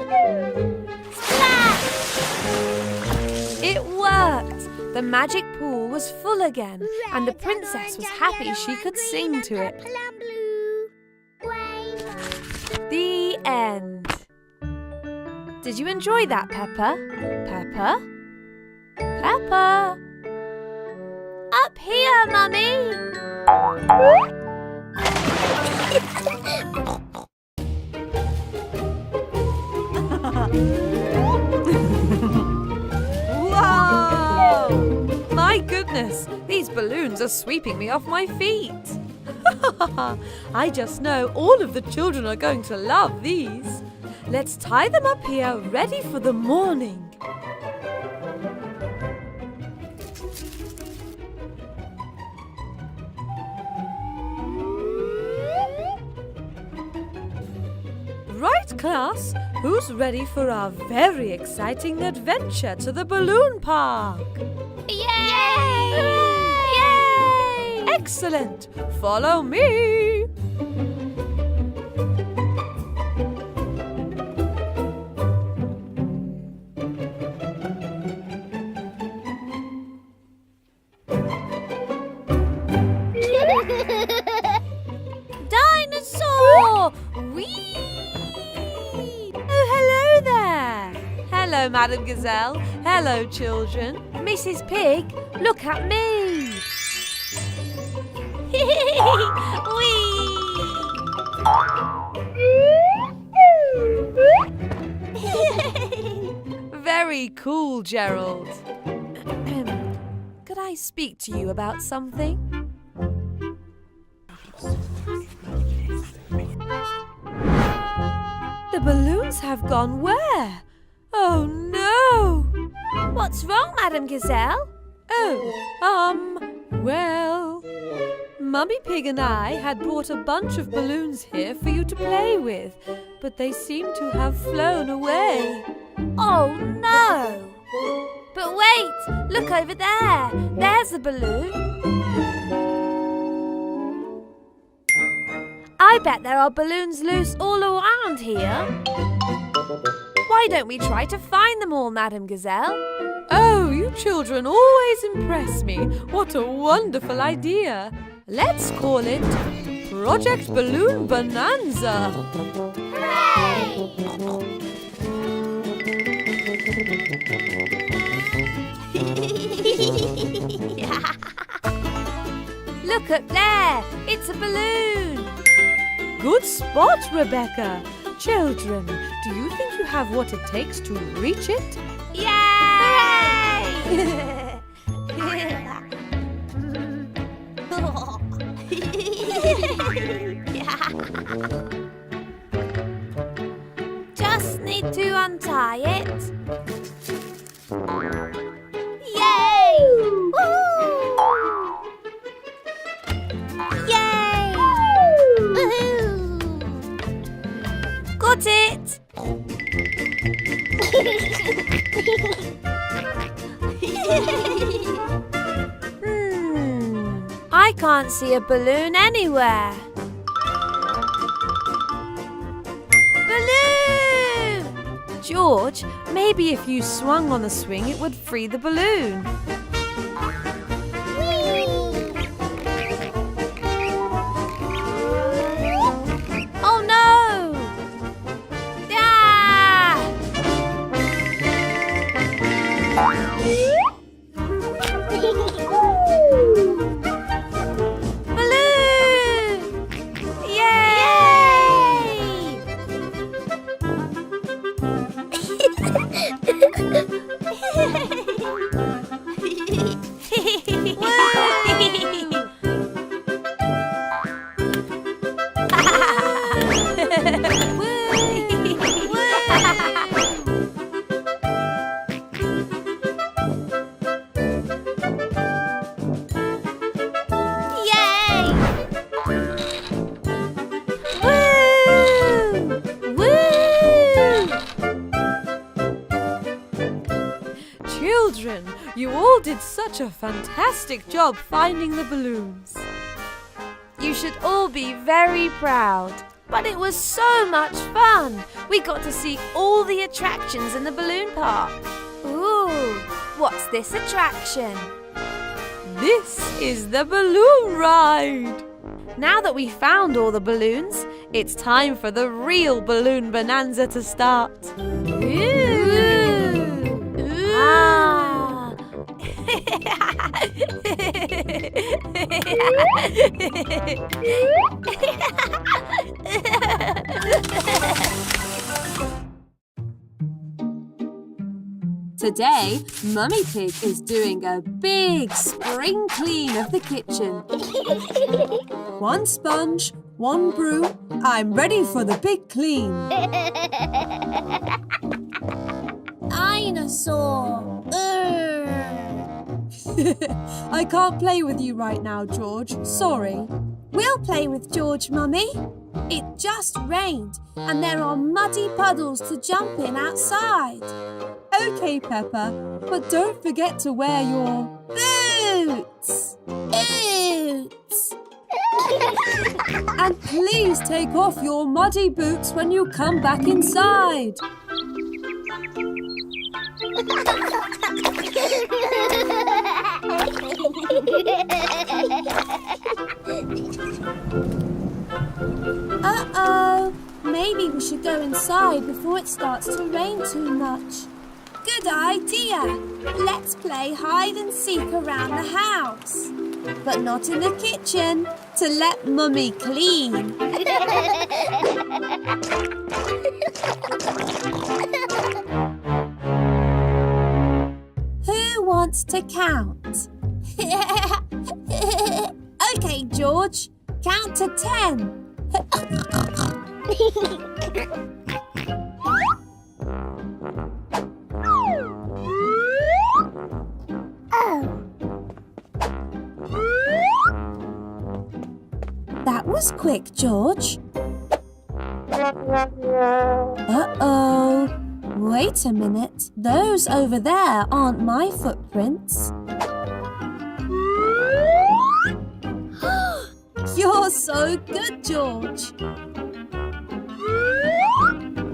Speaker 1: Splash!
Speaker 2: It worked. The magic pool was full again, and the princess was happy she could sing to it. The end. Did you enjoy that, Peppa? Peppa? Peppa?
Speaker 1: Up here, Mummy.
Speaker 2: Wow! My goodness, these balloons are sweeping me off my feet. I just know all of the children are going to love these. Let's tie them up here, ready for the morning. Right, class, who's ready for our very exciting adventure to the balloon park?
Speaker 1: Yay!
Speaker 2: Yay! Excellent! Follow me!
Speaker 1: Dinosaur! Whee!
Speaker 2: Oh, hello there! Hello, Madam Gazelle. Hello, children. Mrs. Pig, look at me! Very cool, Gerald. Could I speak to you about something? The balloons have gone where? Oh no!
Speaker 1: What's wrong, Madam Gazelle?
Speaker 2: Well, Mummy Pig and I had brought a bunch of balloons here for you to play with, but they seem to have flown away.
Speaker 1: Oh no! But wait, look over there. There's a balloon. I bet there are balloons loose all around here.
Speaker 2: Why don't we try to find them all, Madam Gazelle? Oh, you children always impress me. What a wonderful idea. Let's call it Project Balloon Bonanza.
Speaker 3: Hooray!
Speaker 1: Look up there. It's a balloon.
Speaker 2: Good spot, Rebecca. Children, do you think you have what it takes to reach it?
Speaker 1: Yay! Just need to untie it. Yay! Woo! Yay! Woohoo! Got it! I can't see a balloon anywhere.
Speaker 2: George, maybe if you swung on the swing it would free the balloon.
Speaker 1: Oh no! Ah! Balloon! Yay!
Speaker 2: Children, you all did such a fantastic job finding the balloons.
Speaker 1: You should all be very proud. But it was so much fun. We got to see all the attractions in the balloon park. Ooh, what's this attraction?
Speaker 2: This is the balloon ride.
Speaker 1: Now that we found all the balloons,
Speaker 2: It's time for the real balloon bonanza to start.
Speaker 1: Ah.
Speaker 2: Today, Mummy Pig is doing a big spring clean of the kitchen. One sponge, one broom. I'm ready for the big clean.
Speaker 3: Dinosaur.
Speaker 2: I can't play with you right now, George. Sorry.
Speaker 4: We'll play with George, Mummy. It just rained and there are muddy puddles to jump in outside.
Speaker 2: Okay, Peppa, but don't forget to wear your
Speaker 4: Boots! Boots!
Speaker 2: And please take off your muddy boots when you come back inside.
Speaker 4: Uh-oh. Maybe we should go inside before it starts to rain too much. Good idea. Let's play hide and seek around the house. But not in the kitchen, to let Mummy clean. Who wants to count? Okay, George. Count to 10. That was quick, George. Uh-oh. Wait a minute. Those over there aren't my footprints. You're so good, George.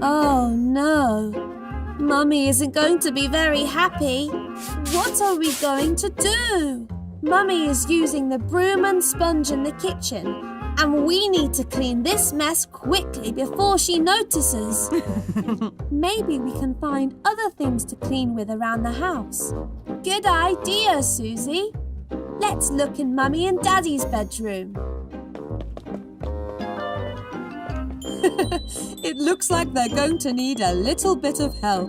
Speaker 4: Oh, no. Mummy isn't going to be very happy. What are we going to do? Mummy is using the broom and sponge in the kitchen, and we need to clean this mess quickly before she notices. Maybe we can find other things to clean with around the house. Good idea, Susie. Let's look in Mummy and Daddy's bedroom.
Speaker 2: It looks like they're going to need a little bit of help.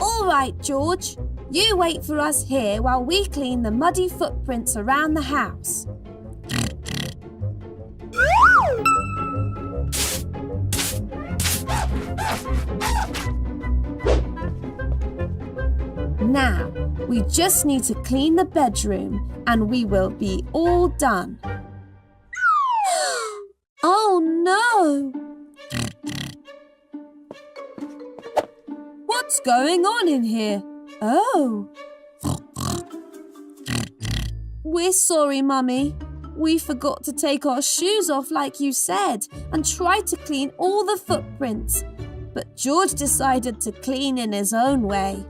Speaker 4: All right, George. You wait for us here while we clean the muddy footprints around the house. Now, we just need to clean the bedroom and we will be all done. Oh no! What's going on in here? Oh. We're sorry, Mummy. We forgot to take our shoes off like you said and tried to clean all the footprints. But George decided to clean in his own way.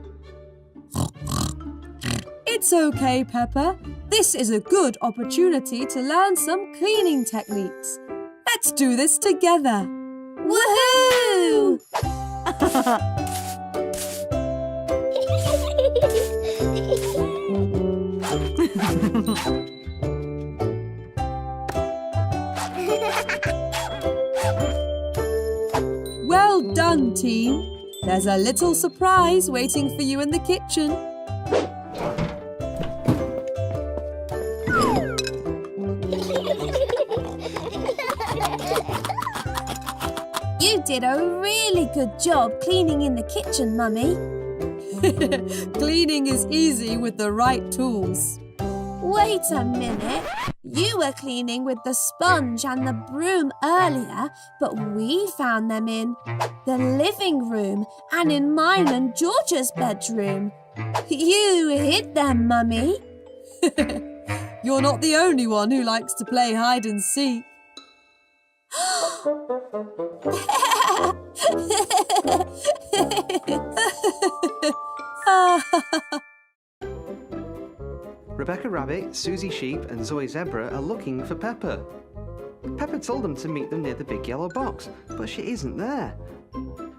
Speaker 2: It's okay, Peppa. This is a good opportunity to learn some cleaning techniques. Let's do this together.
Speaker 4: Woohoo!
Speaker 2: Well done, team. There's a little surprise waiting for you in the kitchen.
Speaker 4: You did a really good job cleaning in the kitchen, Mummy.
Speaker 2: Cleaning is easy with the right tools.
Speaker 4: Wait a minute. You were cleaning with the sponge and the broom earlier, but we found them in the living room and in mine and George's bedroom. You hid them, Mummy.
Speaker 2: You're not the only one who likes to play hide and seek.
Speaker 5: Rebecca Rabbit, Susie Sheep and Zoe Zebra are looking for Peppa. Peppa told them to meet them near the big yellow box, but she isn't there.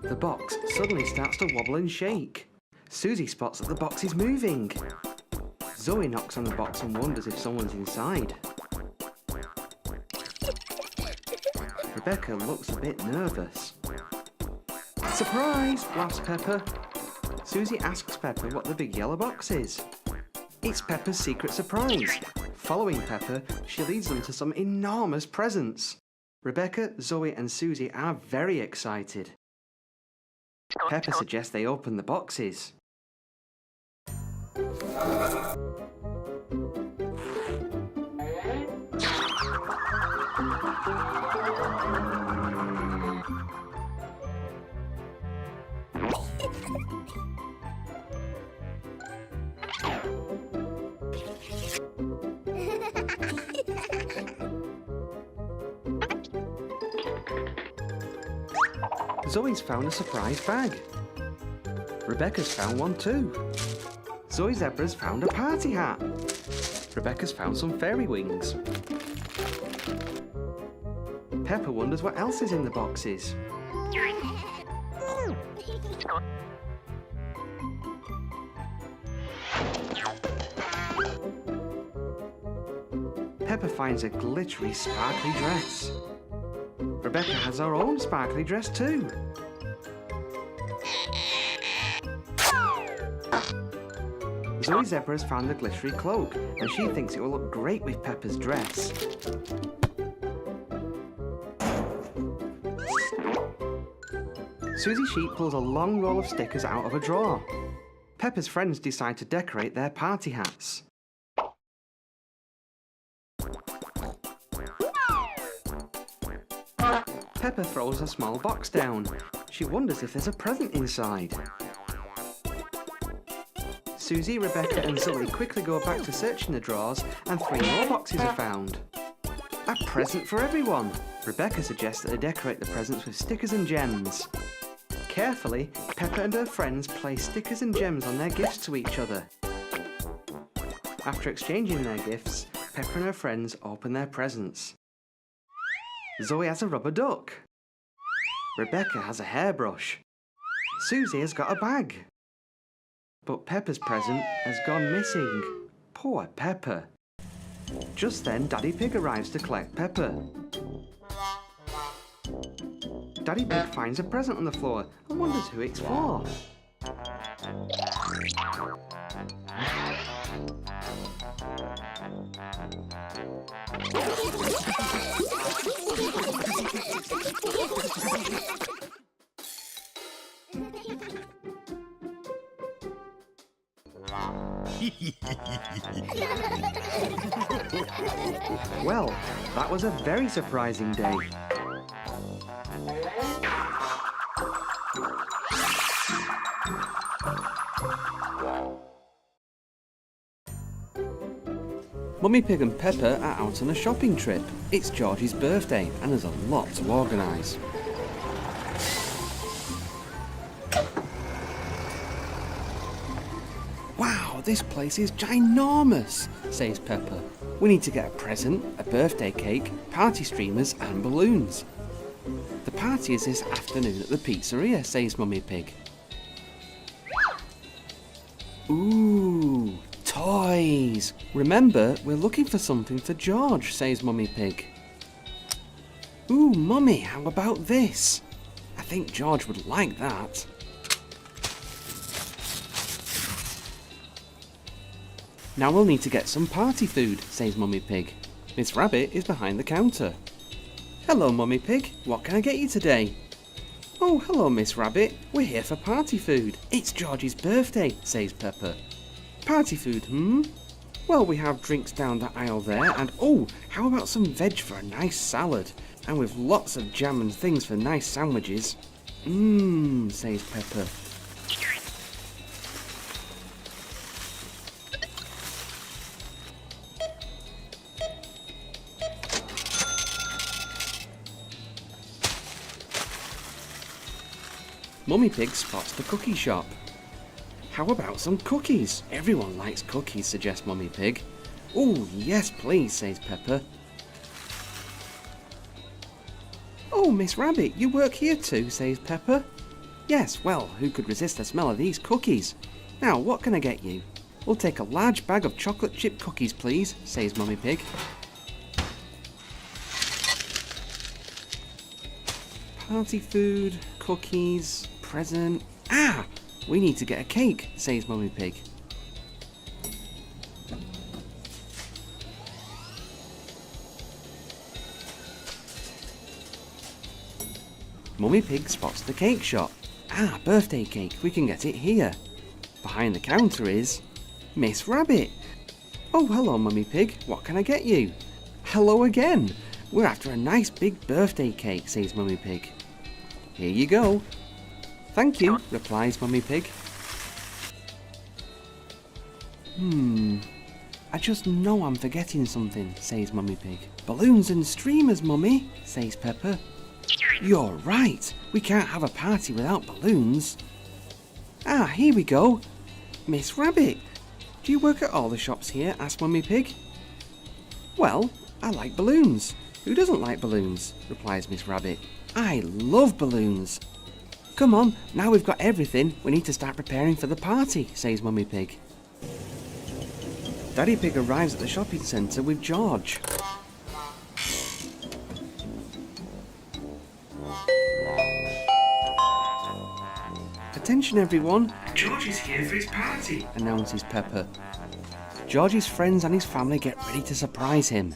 Speaker 5: The box suddenly starts to wobble and shake. Susie spots that the box is moving. Zoe knocks on the box and wonders if someone's inside. Rebecca looks a bit nervous. Surprise! Laughs Peppa. Susie asks Peppa what the big yellow box is. It's Peppa's secret surprise. Following Peppa, she leads them to some enormous presents. Rebecca, Zoe and Susie are very excited. Peppa suggests they open the boxes. Zoe's found a surprise bag. Rebecca's found one too. Zoe Zebra's found a party hat. Rebecca's found some fairy wings. Peppa wonders what else is in the boxes. Peppa finds a glittery, sparkly dress. Rebecca has her own sparkly dress too. Zoe Zebra has found the glittery cloak and she thinks it will look great with Peppa's dress. Susie Sheep pulls a long roll of stickers out of a drawer. Peppa's friends decide to decorate their party hats. Peppa throws a small box down. She wonders if there's a present inside. Susie, Rebecca and Zoe quickly go back to searching the drawers and 3 more boxes are found. A present for everyone! Rebecca suggests that they decorate the presents with stickers and gems. Carefully, Peppa and her friends place stickers and gems on their gifts to each other. After exchanging their gifts, Peppa and her friends open their presents. Zoe has a rubber duck. Rebecca has a hairbrush. Susie has got a bag. But Peppa's present has gone missing. Poor Peppa. Just then, Daddy Pig arrives to collect Peppa. Daddy Pig finds a present on the floor and wonders who it's for. Well, that was a very surprising day. Mummy Pig and Peppa are out on a shopping trip. It's George's birthday and there's a lot to organise. Wow, this place is ginormous, says Peppa. We need to get a present, a birthday cake, party streamers and balloons. The party is this afternoon at the pizzeria, says Mummy Pig. Ooh, toys! Remember, we're looking for something for George, says Mummy Pig. Ooh, Mummy, how about this? I think George would like that. Now we'll need to get some party food, says Mummy Pig. Miss Rabbit is behind the counter. Hello, Mummy Pig. What can I get you today? Oh, hello, Miss Rabbit. We're here for party food. It's George's birthday, says Peppa. Party food, Well, we have drinks down the aisle there, and oh, how about some veg for a nice salad? And with lots of jam and things for nice sandwiches. Says Peppa. Mummy Pig spots the cookie shop. How about some cookies? Everyone likes cookies, suggests Mummy Pig. Oh, yes please, says Peppa. Oh, Miss Rabbit, you work here too, says Peppa. Yes, well, who could resist the smell of these cookies? Now, what can I get you? We'll take a large bag of chocolate chip cookies, please, says Mummy Pig. Party food, cookies, present. Ah! We need to get a cake, says Mummy Pig. Mummy Pig spots the cake shop. Ah, birthday cake, we can get it here. Behind the counter is Miss Rabbit. Oh, hello, Mummy Pig. What can I get you? Hello again. We're after a nice big birthday cake, says Mummy Pig. Here you go. Thank you, replies Mummy Pig. I just know I'm forgetting something, says Mummy Pig. Balloons and streamers, Mummy, says Peppa. You're right. We can't have a party without balloons. Ah, here we go. Miss Rabbit, do you work at all the shops here? Asks Mummy Pig. Well, I like balloons. Who doesn't like balloons? Replies Miss Rabbit. I love balloons. Come on, now we've got everything, we need to start preparing for the party, says Mummy Pig. Daddy Pig arrives at the shopping centre with George. Attention everyone, George is here for his party, announces Peppa. George's friends and his family get ready to surprise him.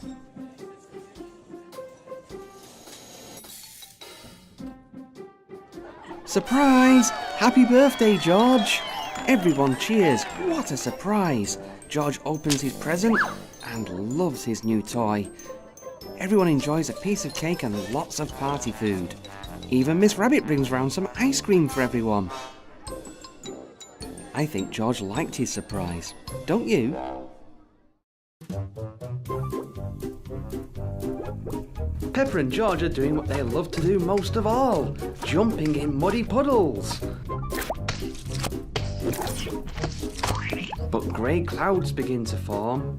Speaker 5: Surprise! Happy birthday, George! Everyone cheers. What a surprise! George opens his present and loves his new toy. Everyone enjoys a piece of cake and lots of party food. Even Miss Rabbit brings round some ice cream for everyone. I think George liked his surprise. Don't you? Peppa and George are doing what they love to do most of all, jumping in muddy puddles. But grey clouds begin to form.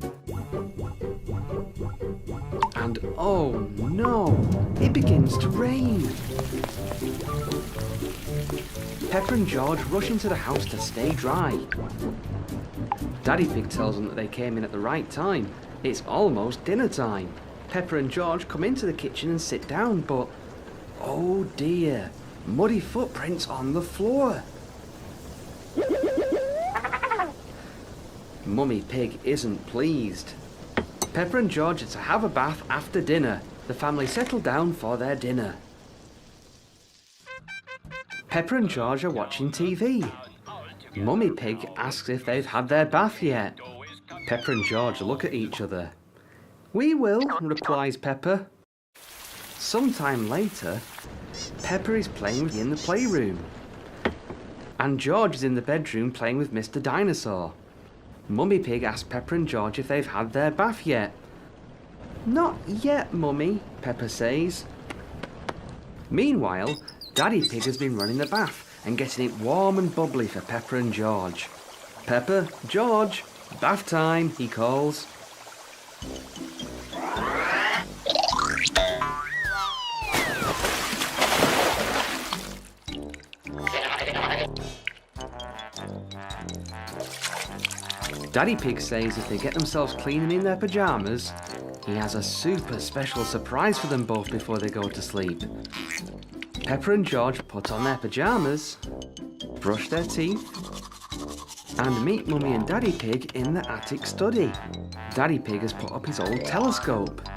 Speaker 5: And oh no, it begins to rain. Peppa and George rush into the house to stay dry. Daddy Pig tells them that they came in at the right time. It's almost dinner time. Peppa and George come into the kitchen and sit down, but oh dear, muddy footprints on the floor. Mummy Pig isn't pleased. Peppa and George are to have a bath after dinner. The family settle down for their dinner. Peppa and George are watching TV. Mummy Pig asks if they've had their bath yet. Peppa and George look at each other. We will, replies Peppa. Sometime later, Peppa is playing in the playroom. And George is in the bedroom playing with Mr. Dinosaur. Mummy Pig asks Peppa and George if they've had their bath yet. Not yet, Mummy, Peppa says. Meanwhile, Daddy Pig has been running the bath and getting it warm and bubbly for Peppa and George. Peppa, George, bath time, he calls. Daddy Pig says if they get themselves clean and in their pyjamas, he has a super special surprise for them both before they go to sleep. Peppa and George put on their pyjamas, brush their teeth, and meet Mummy and Daddy Pig in the attic study. Daddy Pig has put up his old telescope.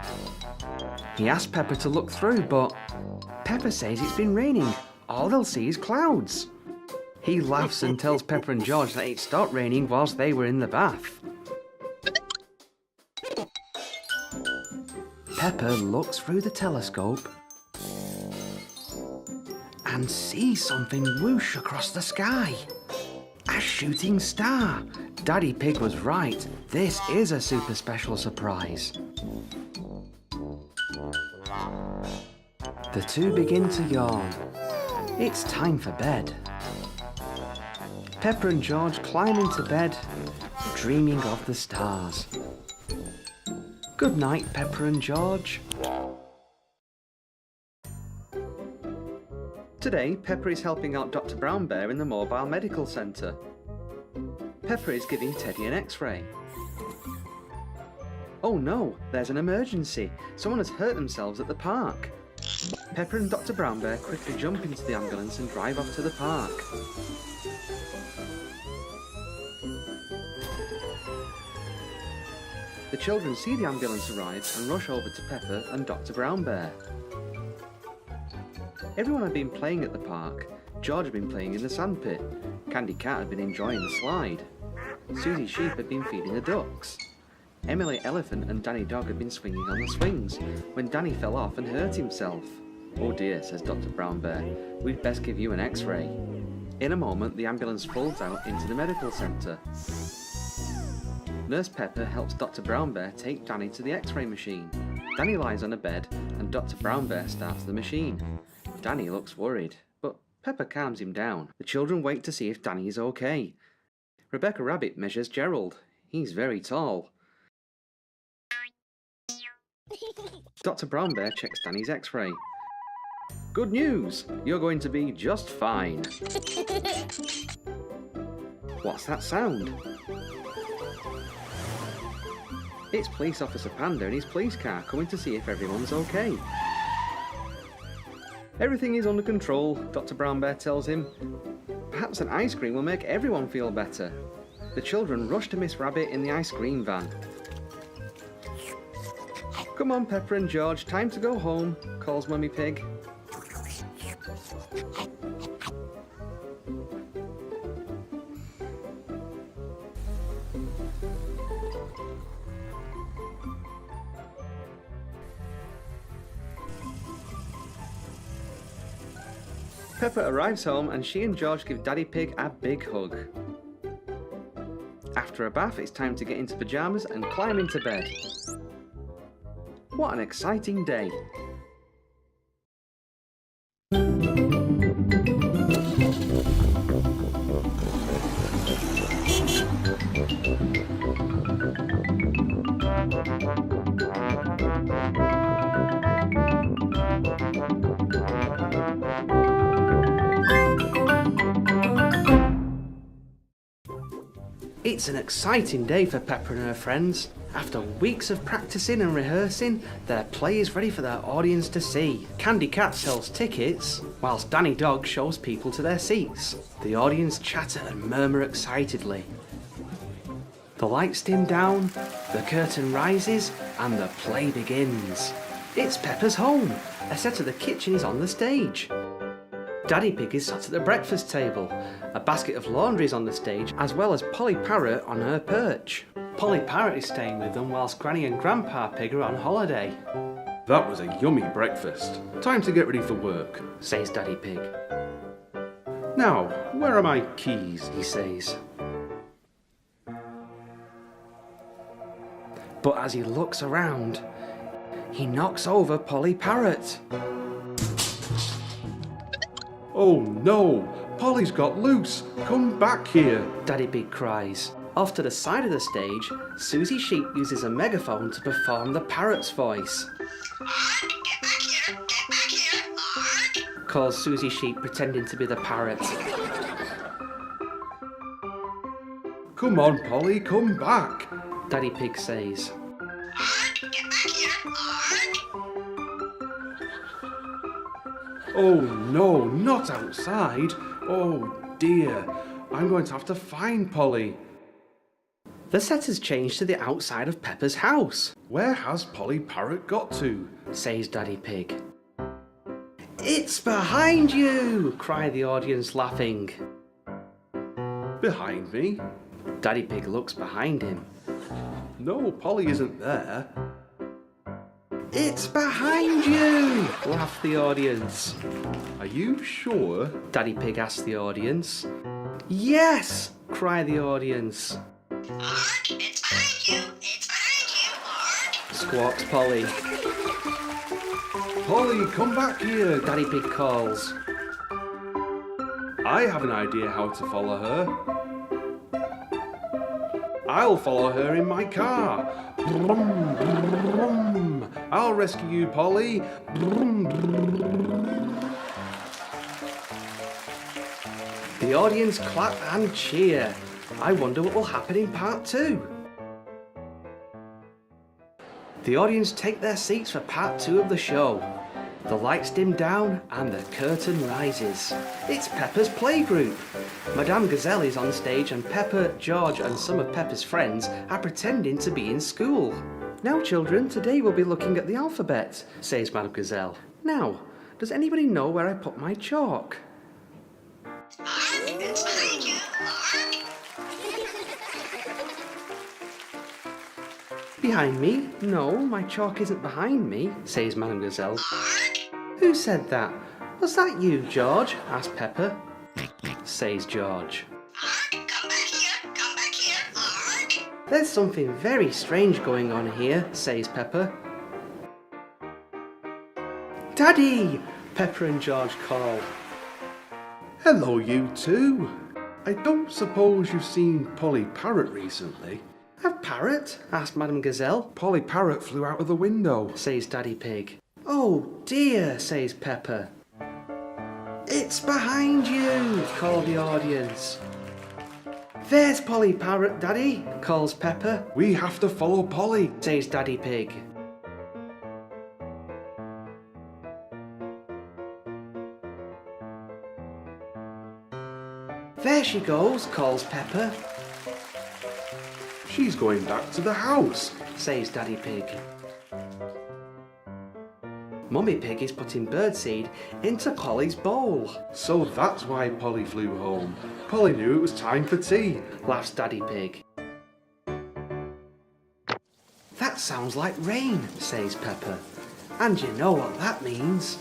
Speaker 5: He asked Peppa to look through, but Peppa says it's been raining. All they'll see is clouds. He laughs and tells Peppa and George that it stopped raining whilst they were in the bath. Peppa looks through the telescope and sees something whoosh across the sky. A shooting star. Daddy Pig was right. This is a super special surprise. The two begin to yawn. It's time for bed. Peppa and George climb into bed, dreaming of the stars. Good night, Peppa and George. Today, Peppa is helping out Dr. Brown Bear in the mobile medical centre. Peppa is giving Teddy an X-ray. Oh no, there's an emergency. Someone has hurt themselves at the park. Peppa and Dr. Brown Bear quickly jump into the ambulance and drive off to the park. The children see the ambulance arrive and rush over to Peppa and Dr. Brown Bear. Everyone had been playing at the park. George had been playing in the sandpit. Candy Cat had been enjoying the slide. Susie Sheep had been feeding the ducks. Emily Elephant and Danny Dog had been swinging on the swings when Danny fell off and hurt himself. Oh dear, says Dr. Brown Bear, we'd best give you an X-ray. In a moment, the ambulance folds out into the medical centre. Nurse Peppa helps Dr. Brown Bear take Danny to the X-ray machine. Danny lies on a bed and Dr. Brown Bear starts the machine. Danny looks worried, but Peppa calms him down. The children wait to see if Danny is okay. Rebecca Rabbit measures Gerald. He's very tall. Dr. Brown Bear checks Danny's X-ray. Good news! You're going to be just fine. What's that sound? It's Police Officer Panda in his police car coming to see if everyone's okay. Everything is under control, Dr. Brown Bear tells him. Perhaps an ice cream will make everyone feel better. The children rush to Miss Rabbit in the ice cream van. Come on, Peppa and George, time to go home, calls Mummy Pig. Peppa arrives home and she and George give Daddy Pig a big hug. After a bath, it's time to get into pyjamas and climb into bed. What an exciting day! It's an exciting day for Peppa and her friends. After weeks of practicing and rehearsing, their play is ready for their audience to see. Candy Cat sells tickets, whilst Danny Dog shows people to their seats. The audience chatter and murmur excitedly. The lights dim down, the curtain rises, and the play begins. It's Peppa's home. A set of the kitchen is on the stage. Daddy Pig is sat at the breakfast table. A basket of laundry is on the stage, as well as Polly Parrot on her perch. Polly Parrot is staying with them whilst Granny and Grandpa Pig are on holiday.
Speaker 6: That was a yummy breakfast. Time to get ready for work,
Speaker 5: says Daddy Pig.
Speaker 6: Now, where are my keys?
Speaker 5: He says. But as he looks around, he knocks over Polly Parrot.
Speaker 6: Oh no! Polly's got loose! Come back here!
Speaker 5: Daddy Pig cries. Off to the side of the stage, Susie Sheep uses a megaphone to perform the parrot's voice.
Speaker 3: Get back here! Get back here! Arg!
Speaker 5: Calls Susie Sheep pretending to be the parrot.
Speaker 6: Come on, Polly, come back!
Speaker 5: Daddy Pig says.
Speaker 3: Arg! Get back here! Arg!
Speaker 6: Oh no, not outside! Oh dear, I'm going to have to find Polly.
Speaker 5: The set has changed to the outside of Peppa's house,
Speaker 6: Where has Polly Parrot got to?
Speaker 5: says Daddy Pig. It's behind you! Cry the audience laughing.
Speaker 6: Behind me?
Speaker 5: Daddy Pig looks behind him.
Speaker 6: No, Polly isn't there.
Speaker 5: It's behind you! Laugh the audience.
Speaker 6: Are you sure?
Speaker 5: Daddy Pig asks the audience. Yes! Cry the audience.
Speaker 3: Arg! It's behind you! It's behind you! Arg!
Speaker 5: Squawks Polly.
Speaker 6: Polly, come back here!
Speaker 5: Daddy Pig calls.
Speaker 6: I have an idea how to follow her. I'll follow her in my car. Brum, brum. I'll rescue you, Polly. Brum, brum.
Speaker 5: The audience clap and cheer. I wonder what will happen in part 2. The audience take their seats for part 2 of the show. The lights dim down and the curtain rises. It's Peppa's Playgroup. Madame Gazelle is on stage and Peppa, George and some of Peppa's friends are pretending to be in school. Now children, today we'll be looking at the alphabet, says Madame Gazelle. Now, does anybody know where I put my chalk?
Speaker 3: Arg! It's behind you! Arg!
Speaker 5: Behind me? No, my chalk isn't behind me, says Madame Gazelle.
Speaker 3: Arg!
Speaker 5: Who said that? Was that you, George? Asked Peppa. Says George.
Speaker 3: Arg! Come back here! Come back here! Arg!
Speaker 5: There's something very strange going on here, says Peppa. Daddy! Peppa and George call.
Speaker 6: Hello, you two. I don't suppose you've seen Polly Parrot recently.
Speaker 5: A parrot? Asked Madame Gazelle.
Speaker 6: Polly Parrot flew out of the window.
Speaker 5: Says Daddy Pig. Oh dear, says Peppa. It's behind you, called the audience. There's Polly Parrot, Daddy, calls Peppa.
Speaker 6: We have to follow Polly.
Speaker 5: Says Daddy Pig. There she goes, calls Peppa.
Speaker 6: She's going back to the house.
Speaker 5: Says Daddy Pig. Mummy Pig is putting birdseed into Polly's bowl.
Speaker 6: So that's why Polly flew home. Polly knew it was time for tea.
Speaker 5: Laughs Daddy Pig. That sounds like rain, says Peppa. And you know what that means.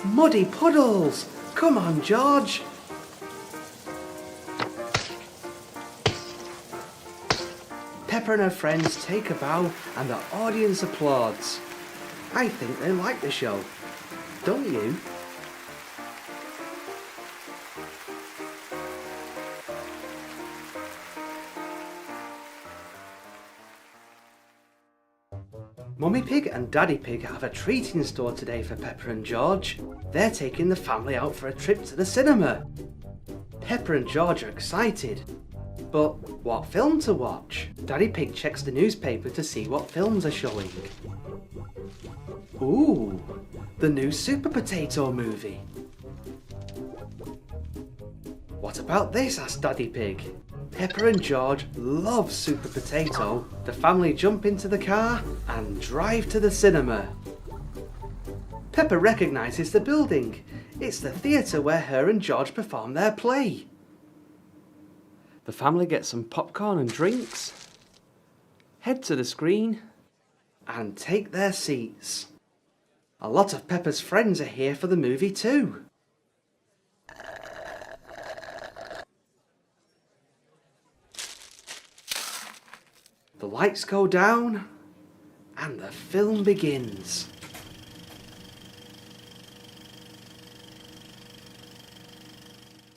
Speaker 5: Muddy puddles! Come on, George! Peppa and her friends take a bow and the audience applauds. I think they like the show. Don't you? Mummy Pig and Daddy Pig have a treat in store today for Peppa and George. They're taking the family out for a trip to the cinema. Peppa and George are excited. But what film to watch? Daddy Pig checks the newspaper to see what films are showing. Ooh, the new Super Potato movie. What about this? Asked Daddy Pig. Peppa and George love Super Potato. The family jump into the car and drive to the cinema. Peppa recognises the building. It's the theatre where her and George perform their play. The family get some popcorn and drinks, head to the screen, and take their seats. A lot of Peppa's friends are here for the movie too. lights go down and the film begins.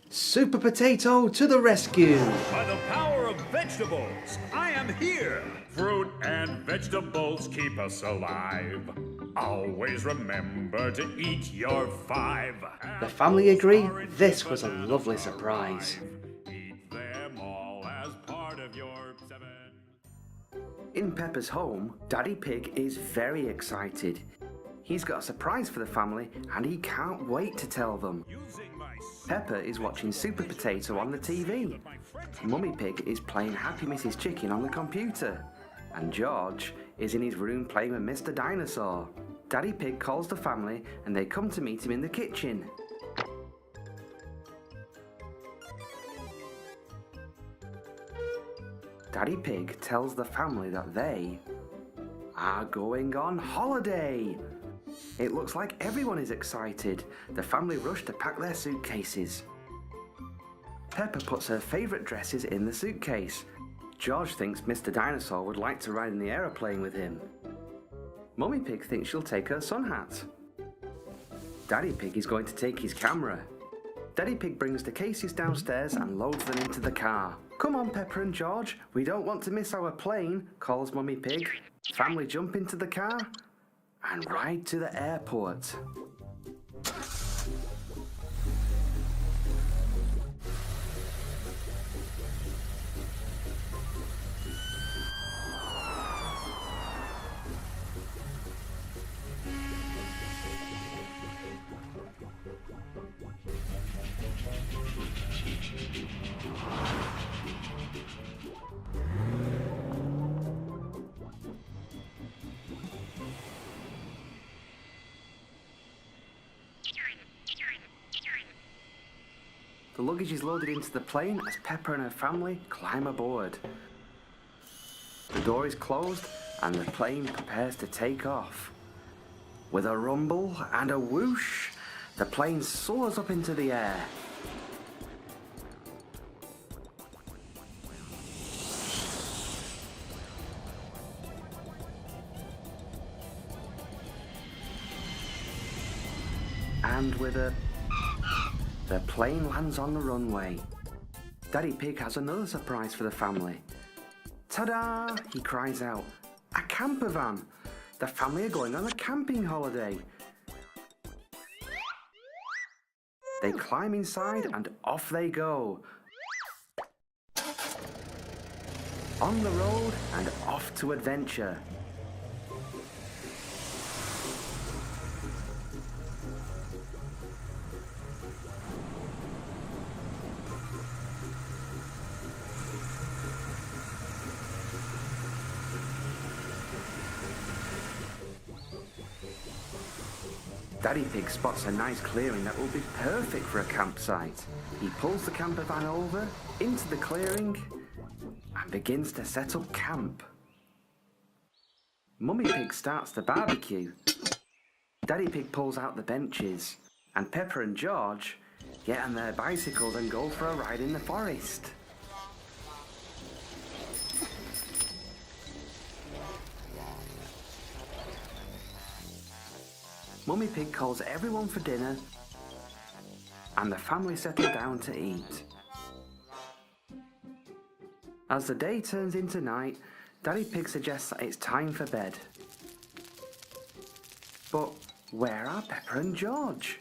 Speaker 5: Super Potato to the rescue!
Speaker 7: By the power of vegetables, I am here. Fruit and vegetables keep us alive. Always remember to eat your 5.
Speaker 5: The family agree this was a lovely surprise.
Speaker 7: Eat them all as part of your 7.
Speaker 5: In Peppa's home, Daddy Pig is very excited. He's got a surprise for the family and he can't wait to tell them. Peppa is watching Super Potato on the TV. Mummy Pig is playing Happy Mrs. Chicken on the computer. And George is in his room playing with Mr. Dinosaur. Daddy Pig calls the family and they come to meet him in the kitchen. Daddy Pig tells the family that they are going on holiday. It looks like everyone is excited. The family rush to pack their suitcases. Peppa puts her favourite dresses in the suitcase. George thinks Mr. Dinosaur would like to ride in the aeroplane with him. Mummy Pig thinks she'll take her sun hat. Daddy Pig is going to take his camera. Daddy Pig brings the cases downstairs and loads them into the car. Come on, Peppa and George, we don't want to miss our plane, calls Mummy Pig. Family jump into the car and ride to the airport. The luggage is loaded into the plane as Peppa and her family climb aboard. The door is closed and the plane prepares to take off. With a rumble and a whoosh, the plane soars up into the air. And with the plane lands on the runway. Daddy Pig has another surprise for the family. Ta-da! He cries out. A camper van! The family are going on a camping holiday. They climb inside and off they go. On the road and off to adventure. Daddy Pig spots a nice clearing that will be perfect for a campsite. He pulls the camper van over into the clearing and begins to set up camp. Mummy Pig starts the barbecue. Daddy Pig pulls out the benches and Peppa and George get on their bicycles and go for a ride in the forest. Mummy Pig calls everyone for dinner and the family settle down to eat. As the day turns into night, Daddy Pig suggests that it's time for bed. But where are Peppa and George?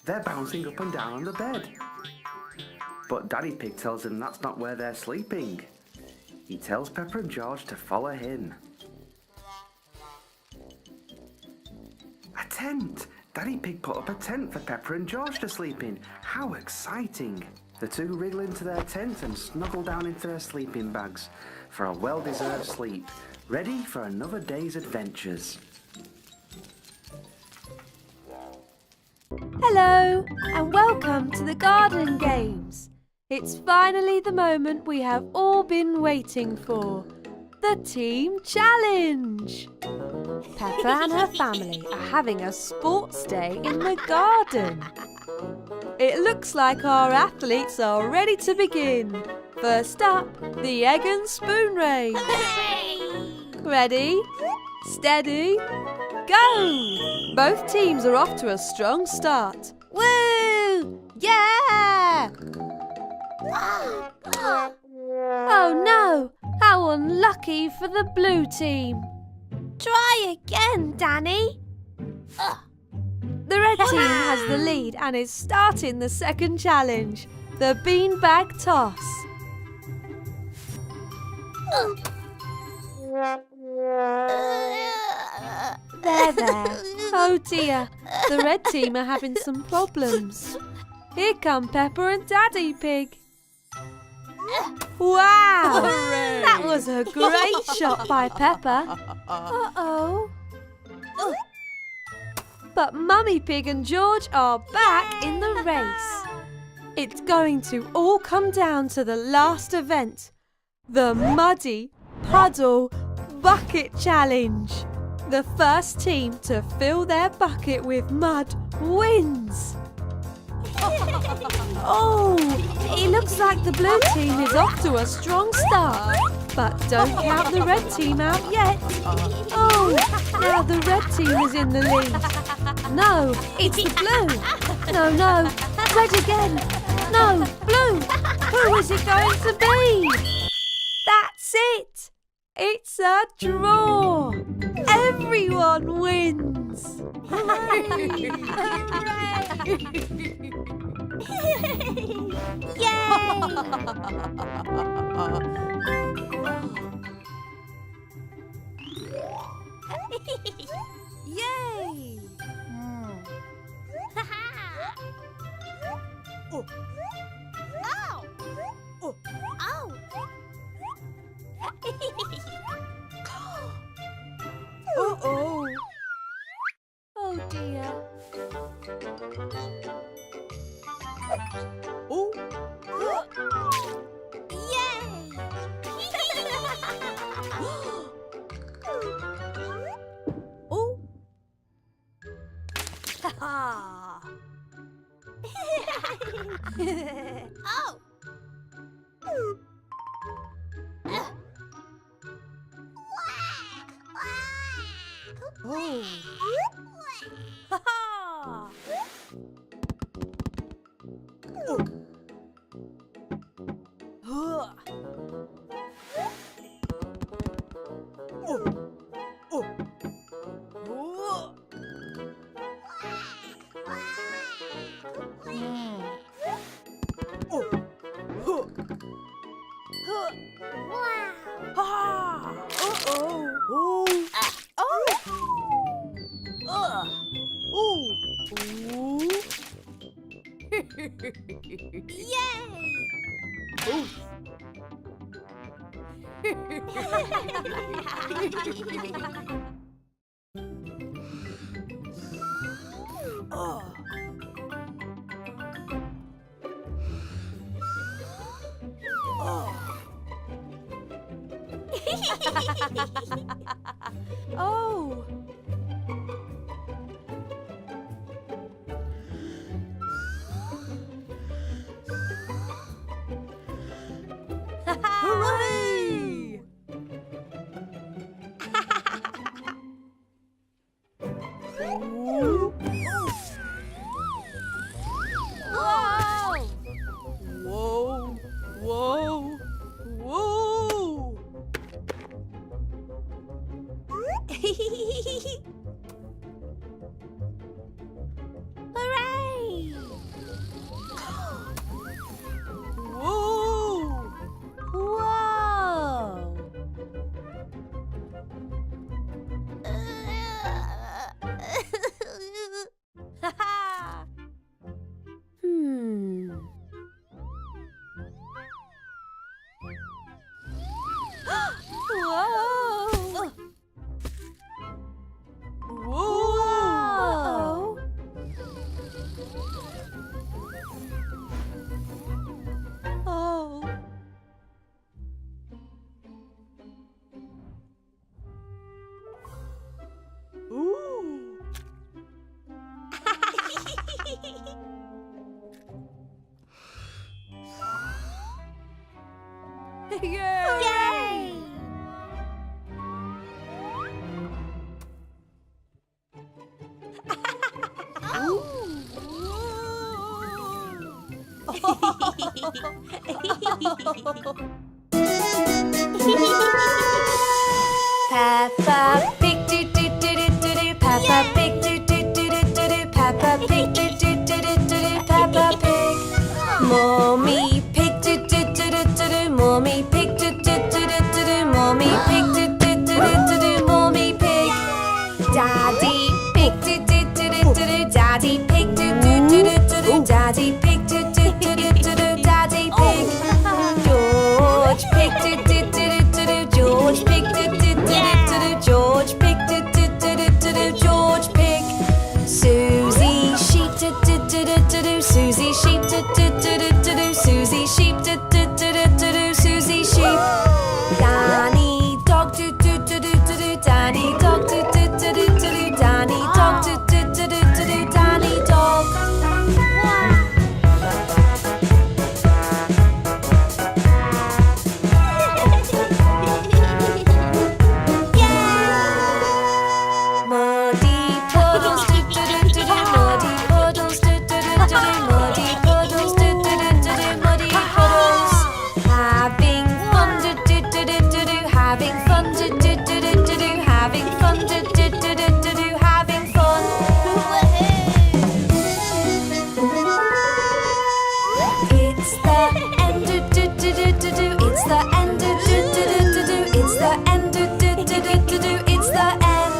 Speaker 5: They're bouncing up and down on the bed. But Daddy Pig tells them that's not where they're sleeping. He tells Peppa and George to follow him. A tent! Daddy Pig put up a tent for Peppa and George to sleep in. How exciting! The two wriggle into their tent and snuggle down into their sleeping bags for a well-deserved sleep, ready for another day's adventures.
Speaker 2: Hello, and welcome to the Garden Games. It's finally the moment we have all been waiting for. The Team Challenge! Peppa and her family are having a sports day in the garden. It looks like our athletes are ready to begin. First up, the egg and spoon race. Ready, steady, go! Both teams are off to a strong start.
Speaker 1: Woo! Yeah!
Speaker 2: Oh no! How unlucky for the blue team.
Speaker 1: Try again, Danny.
Speaker 2: The red team has the lead and is starting the second challenge, the beanbag toss. There. Oh dear, the red team are having some problems. Here come Peppa and Daddy Pig. Wow! That was a great shot by Peppa. Uh-oh. But Mummy Pig and George are back in the race. It's going to all come down to the last event, the Muddy Puddle Bucket Challenge. The first team to fill their bucket with mud wins. Oh, it looks like the blue team is off to a strong start. But don't count the red team out yet. Oh, now the red team is in the lead. No, it's the blue. No, red again. No, blue. Who is it going to be? That's it. It's a draw. Everyone wins.
Speaker 1: Yay!
Speaker 2: Uh-oh. Oh dear. Oh. Oh. Oh. Hooray! Whoa! Whoa! Whoa!
Speaker 1: Hooray!
Speaker 2: Whoa!
Speaker 1: Whoa!
Speaker 2: Whoa!
Speaker 1: Peppa Pig, do do do do do do. Peppa Pig, do do do do do do. Peppa Pig, do do do do do do. Peppa Pig. Mommy Pig, do do do do do do. Mommy Pig, do do do do do do. Mommy Pig, do do do do do do. Mommy Pig. Daddy Pig, do do do do do do. Daddy Pig, do do do do do do. Daddy Pig, do do do do do do. Daddy Pig. George Pig, do do do do do. George Pig, do do do do do. George Pig, do do do do do. George Pig. Susie Sheep, do do do do do. Susie Sheep, do do do do do. Susie Sheep, do do do do do. Susie Sheep. Danny Dog, do do do do do. Danny Dog, do do do do do. Danny Dog, do do do do do. Danny Dog. Muddy puddles, do do do do do. Muddy puddles, do do do do do. Muddy puddles, do do do do do. Muddy puddles. Having fun, do do do do do do. Having fun, do do do do do do. Having fun, do do do do do do. Having fun. It's the end, do do do do do do. It's the end, do do do do do do. It's the end, do do do do do do. It's the end.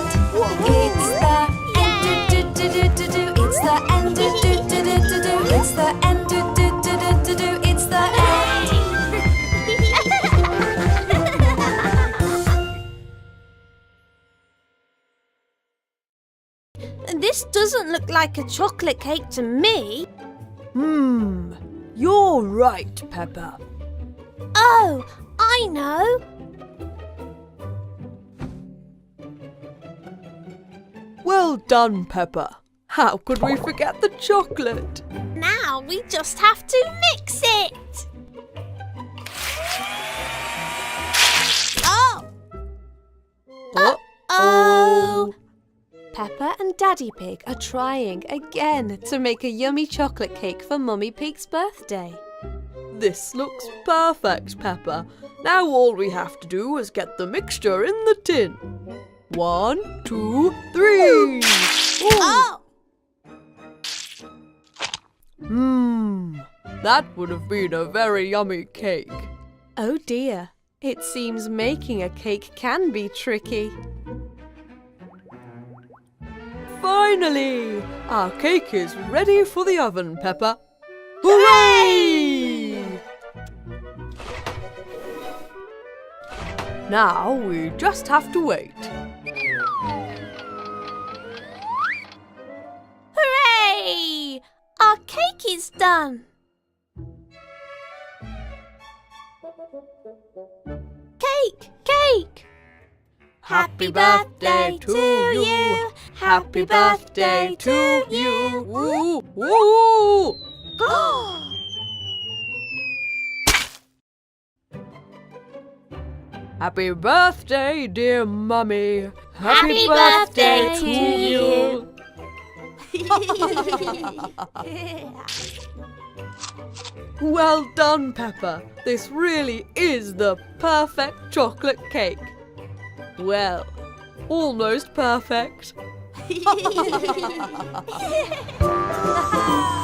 Speaker 1: It's the end, do do do do do. It's the end, do do do do do. It's the end, do do do do do. It's the end. This doesn't look like a chocolate cake to me.
Speaker 2: You're right, Peppa.
Speaker 1: Oh, I know.
Speaker 2: Well done, Peppa. How could we forget the chocolate?
Speaker 1: Now we just have to mix it. Oh! Oh! Peppa and Daddy Pig are trying again to make a yummy chocolate cake for Mummy Pig's birthday.
Speaker 2: This looks perfect, Peppa. Now all we have to do is get the mixture in the tin. 1, 2, 3.
Speaker 1: Oh!
Speaker 2: That would have been a very yummy cake.
Speaker 1: Oh dear, it seems making a cake can be tricky.
Speaker 2: Finally! Our cake is ready for the oven, Peppa. Hooray! Now we just have to wait.
Speaker 1: Hooray! Our cake is done. Cake, cake. Happy birthday to you. Happy birthday to you.
Speaker 2: Woo! Woo! Happy birthday, dear Mummy.
Speaker 1: Happy birthday to you.
Speaker 2: Well done, Peppa. This really is the perfect chocolate cake. Well, almost perfect.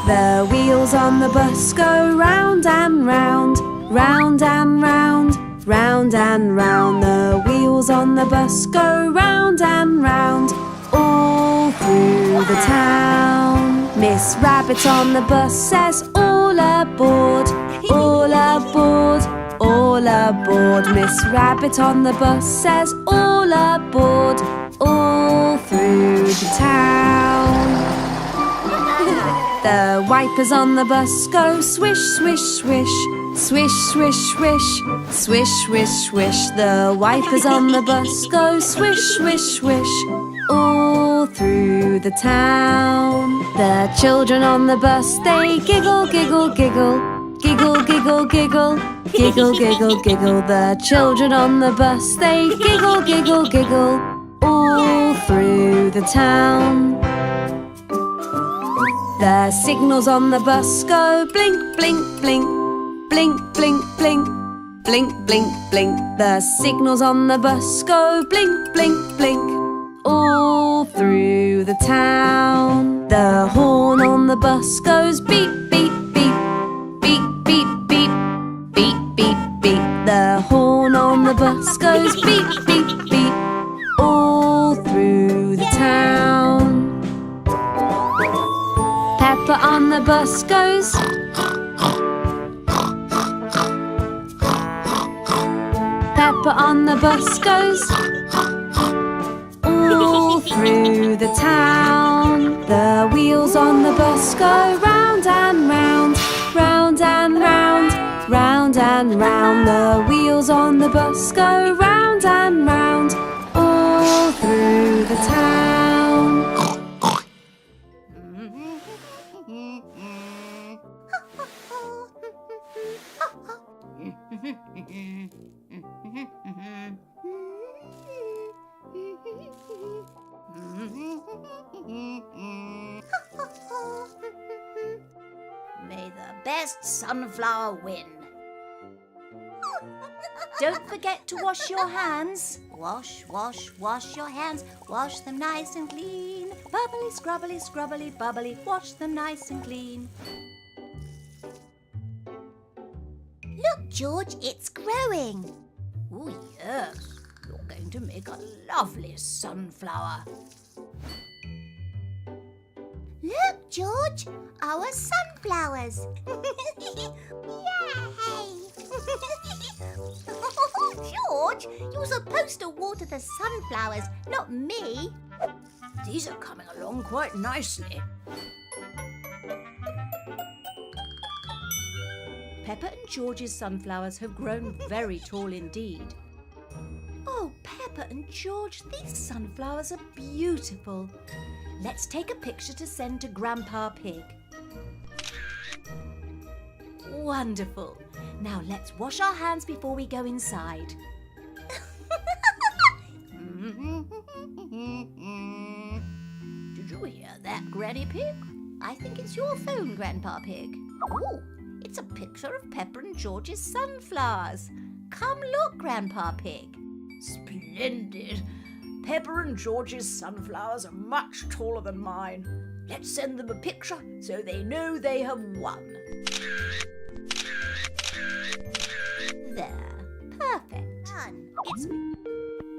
Speaker 4: The wheels on the bus go round and round, round and round, round and round. The wheels on the bus go round and round, all through the town. Miss Rabbit on the bus says, all aboard, all aboard, all aboard. Miss Rabbit on the bus says, all aboard, all through the town. The wipers on the bus go swish, swish, swish, swish, swish, swish, swish, swish, swish. The wipers on the bus go swish, swish, swish, all through the town. The children on the bus, they giggle, giggle, giggle, giggle, giggle, giggle, giggle, giggle, giggle. The children on the bus, they giggle, giggle, giggle, all through the town. The signals on the bus go blink, blink, blink,
Speaker 2: Blink, blink, blink. Blink, blink, blink. The signals on the bus go blink, blink, blink. All through the town. The horn on the bus goes beep, beep, beep. Beep, beep, beep. Beep, beep, beep. The horn on the bus goes beep, beep, beep. All through the town. Peppa on the bus goes. Peppa on the bus goes. All through the town. The wheels on the bus go round and round. Round and round. Round and round. The wheels on the bus go round and round. All through the town.
Speaker 8: May the best sunflower win. Don't forget to wash your hands. Wash, wash, wash your hands. Wash them nice and clean. Bubbly, scrubbly, scrubbly, bubbly. Wash them nice and clean. Look, George, it's growing. Oh, yes. You're going to make a lovely sunflower. Look, George, our sunflowers. Yay! George, you're supposed to water the sunflowers, not me. These are coming along quite nicely. Peppa and George's sunflowers have grown very tall indeed. Oh, Peppa and George, these sunflowers are beautiful. Let's take a picture to send to Grandpa Pig. Wonderful. Now let's wash our hands before we go inside. Did you hear that, Granny Pig? I think it's your phone, Grandpa Pig. Oh, it's a picture of Peppa and George's sunflowers. Come look, Grandpa Pig. Splendid. Peppa and George's sunflowers are much taller than mine. Let's send them a picture so they know they have won. There. Perfect. Done. It's me.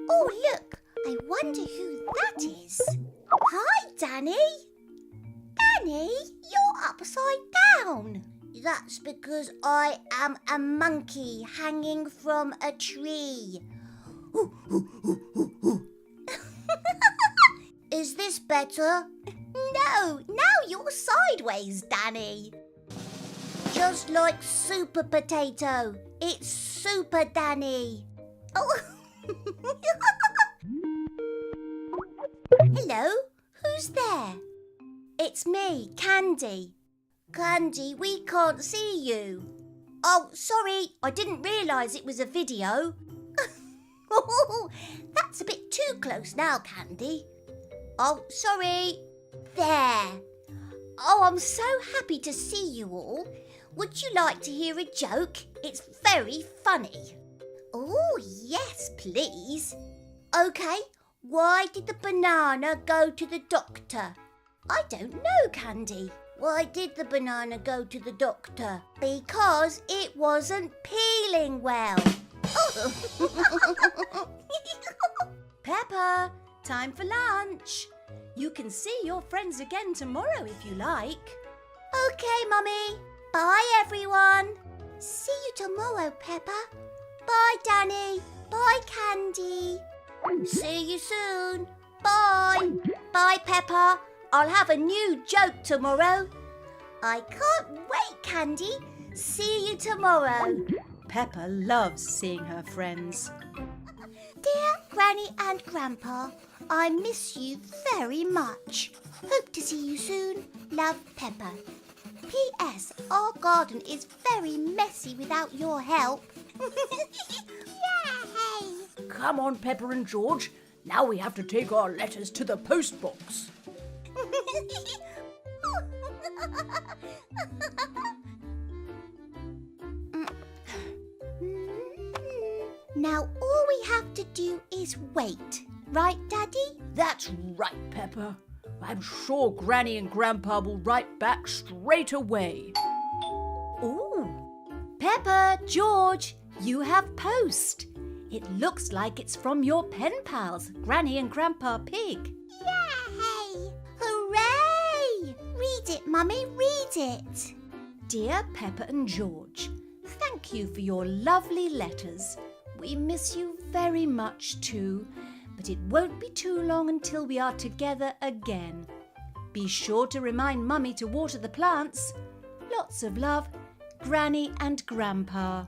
Speaker 8: Oh, look. I wonder who that is. Hi, Danny. Danny, you're upside down. That's because I am a monkey hanging from a tree. Is this better? No, now you're sideways, Danny. Just like Super Potato. It's Super Danny. Oh. Hello, who's there? It's me, Candy. Candy, we can't see you. Oh, sorry, I didn't realise it was a video. That's a bit too close now, Candy. Oh, sorry. There. Oh, I'm so happy to see you all. Would you like to hear a joke? It's very funny. Oh, yes, please. OK, why did the banana go to the doctor? I don't know, Candy. Why did the banana go to the doctor? Because it wasn't peeling well. Peppa, time for lunch. You can see your friends again tomorrow if you like. OK, Mummy. Bye, everyone. See you tomorrow, Peppa. Bye, Danny. Bye, Candy. See you soon. Bye. Bye, Peppa. I'll have a new joke tomorrow. I can't wait, Candy. See you tomorrow. Peppa loves seeing her friends. Dear Granny and Grandpa, I miss you very much. Hope to see you soon. Love, Peppa. P.S. Our garden is very messy without your help. Yay! Come on, Peppa and George. Now we have to take our letters to the post box. Now all we have to do is wait. Right, Daddy?
Speaker 9: That's right, Peppa. I'm sure Granny and Grandpa will write back straight away.
Speaker 8: Ooh. Peppa, George, you have post. It looks like it's from your pen pals, Granny and Grandpa Pig. Yay! Hooray! Read it, Mummy, read it. Dear Peppa and George, thank you for your lovely letters. We miss you very much too, but it won't be too long until we are together again. Be sure to remind Mummy to water the plants. Lots of love, Granny and Grandpa.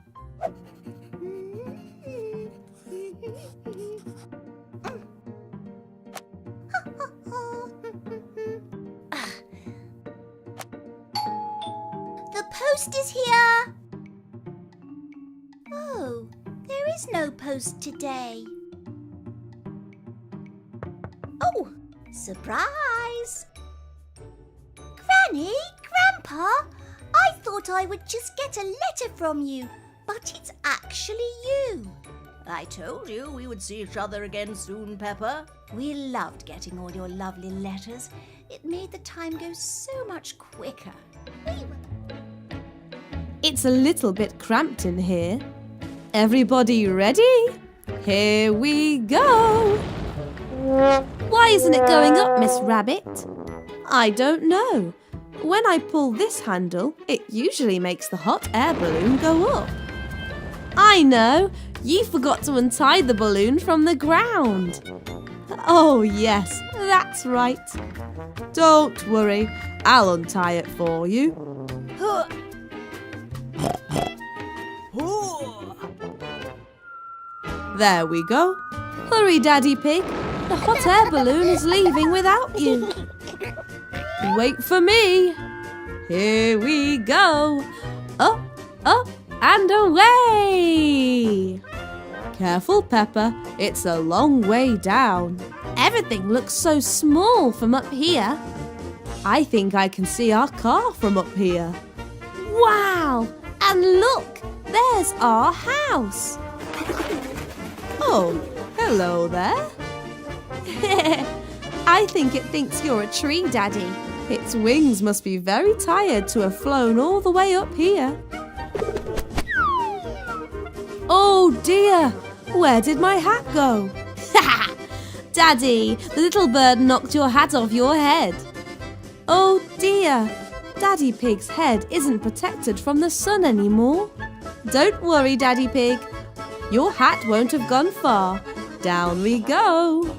Speaker 8: The post is here. Oh, there is no post today. Oh, surprise! Granny, Grandpa, I thought I would just get a letter from you, but it's actually you.
Speaker 9: I told you we would see each other again soon, Peppa.
Speaker 8: We loved getting all your lovely letters. It made the time go so much quicker.
Speaker 2: It's a little bit cramped in here. Everybody ready? Here we go!
Speaker 1: Why isn't it going up, Miss Rabbit?
Speaker 2: I don't know. When I pull this handle, it usually makes the hot air balloon go up. I know! You forgot to untie the balloon from the ground. Oh yes, that's right. Don't worry, I'll untie it for you. There we go. Hurry, Daddy Pig. The hot air balloon is leaving without you. Wait for me. Here we go. Up, up, and away. Careful, Peppa. It's a long way down.
Speaker 1: Everything looks so small from up here.
Speaker 2: I think I can see our car from up here.
Speaker 1: Wow! And look, there's our house.
Speaker 2: Oh, hello there.
Speaker 1: I think it thinks you're a tree, Daddy.
Speaker 2: Its wings must be very tired to have flown all the way up here. Oh dear, where did my hat go?
Speaker 1: Daddy, the little bird knocked your hat off your head.
Speaker 2: Oh dear, Daddy Pig's head isn't protected from the sun anymore. Don't worry, Daddy Pig. Your hat won't have gone far. Down we go.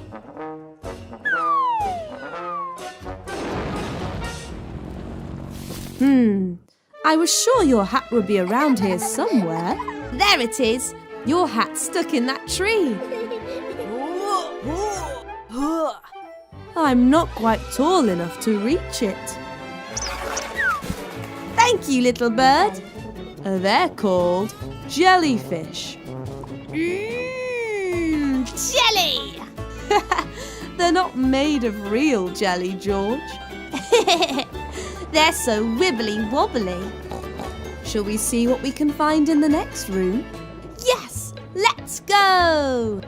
Speaker 2: I was sure your hat would be around here somewhere.
Speaker 1: There it is.
Speaker 2: Your hat's stuck in that tree. I'm not quite tall enough to reach it.
Speaker 1: Thank you, little bird.
Speaker 2: They're called jellyfish.
Speaker 1: Jelly!
Speaker 2: They're not made of real jelly, George.
Speaker 1: They're so wibbly wobbly.
Speaker 2: Shall we see what we can find in the next room?
Speaker 1: Yes, let's go!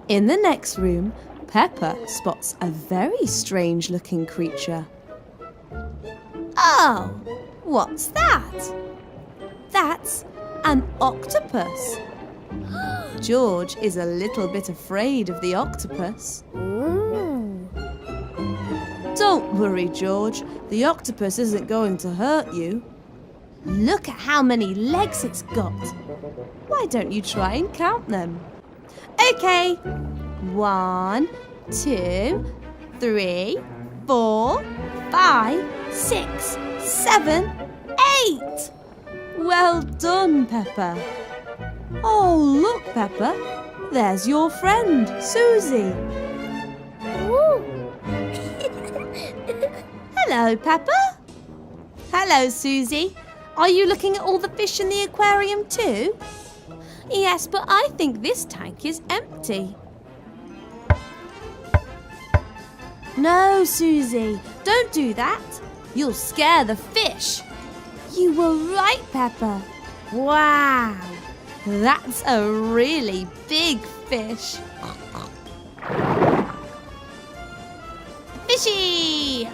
Speaker 2: In the next room, Peppa spots a very strange looking creature.
Speaker 1: Oh, what's that?
Speaker 2: That's an octopus. George is a little bit afraid of the octopus. Don't worry, George. The octopus isn't going to hurt you.
Speaker 1: Look at how many legs it's got.
Speaker 2: Why don't you try and count them?
Speaker 1: Okay. 1, 2, 3, 4, 5, 6, 7, 8.
Speaker 2: Well done, Peppa. Oh, look, Peppa. There's your friend, Susie.
Speaker 1: Hello, Peppa. Hello, Susie. Are you looking at all the fish in the aquarium too? Yes, but I think this tank is empty. No, Susie, don't do that. You'll scare the fish. You were right, Peppa.
Speaker 2: Wow, that's a really big fish. Fishy!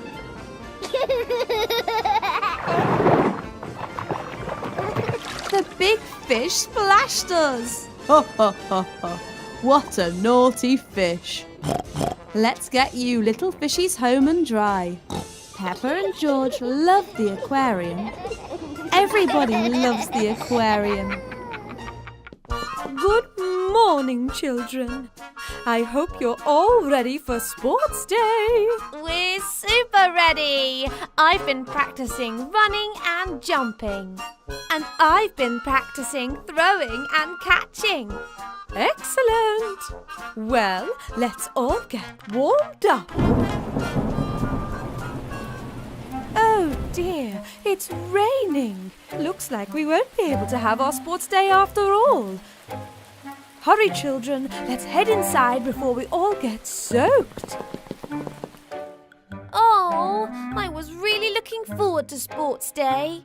Speaker 2: The big fish splashed us. Ha ha ha ha. What a naughty fish. Let's get you little fishies home and dry. Peppa and George love the aquarium. Everybody loves the aquarium. Good morning, children. I hope you're all ready for sports day.
Speaker 1: We're super ready. I've been practicing running and jumping. And I've been practicing throwing and catching.
Speaker 2: Excellent. Well, let's all get warmed up. Oh dear, it's raining. Looks like we won't be able to have our sports day after all. Hurry, children, let's head inside before we all get soaked.
Speaker 1: Oh, I was really looking forward to sports day.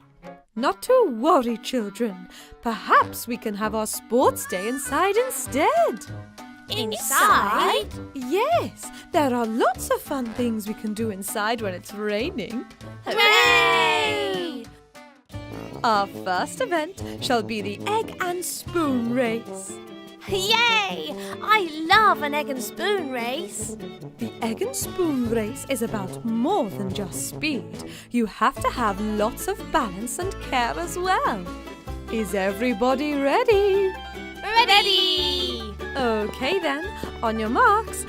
Speaker 2: Not to worry, children. Perhaps we can have our sports day inside instead.
Speaker 1: Inside?
Speaker 2: Yes, there are lots of fun things we can do inside when it's raining.
Speaker 1: Hooray!
Speaker 2: Our first event shall be the egg and spoon race.
Speaker 1: Yay! I love an egg and spoon race.
Speaker 2: The egg and spoon race is about more than just speed. You have to have lots of balance and care as well. Is everybody ready?
Speaker 1: Ready!
Speaker 2: Okay then, on your marks,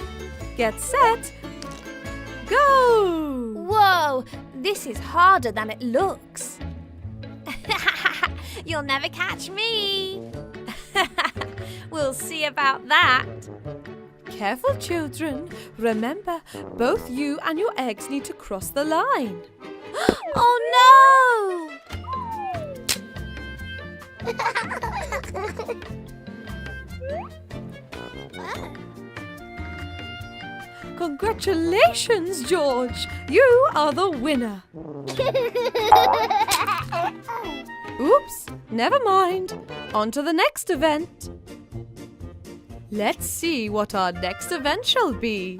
Speaker 2: get set, go!
Speaker 1: Whoa, this is harder than it looks. You'll never catch me. We'll see about that.
Speaker 2: Careful, children. Remember, both you and your eggs need to cross the line.
Speaker 1: Oh no!
Speaker 2: Congratulations, George. You are the winner. Oops, never mind. On to the next event. Let's see what our next event shall be.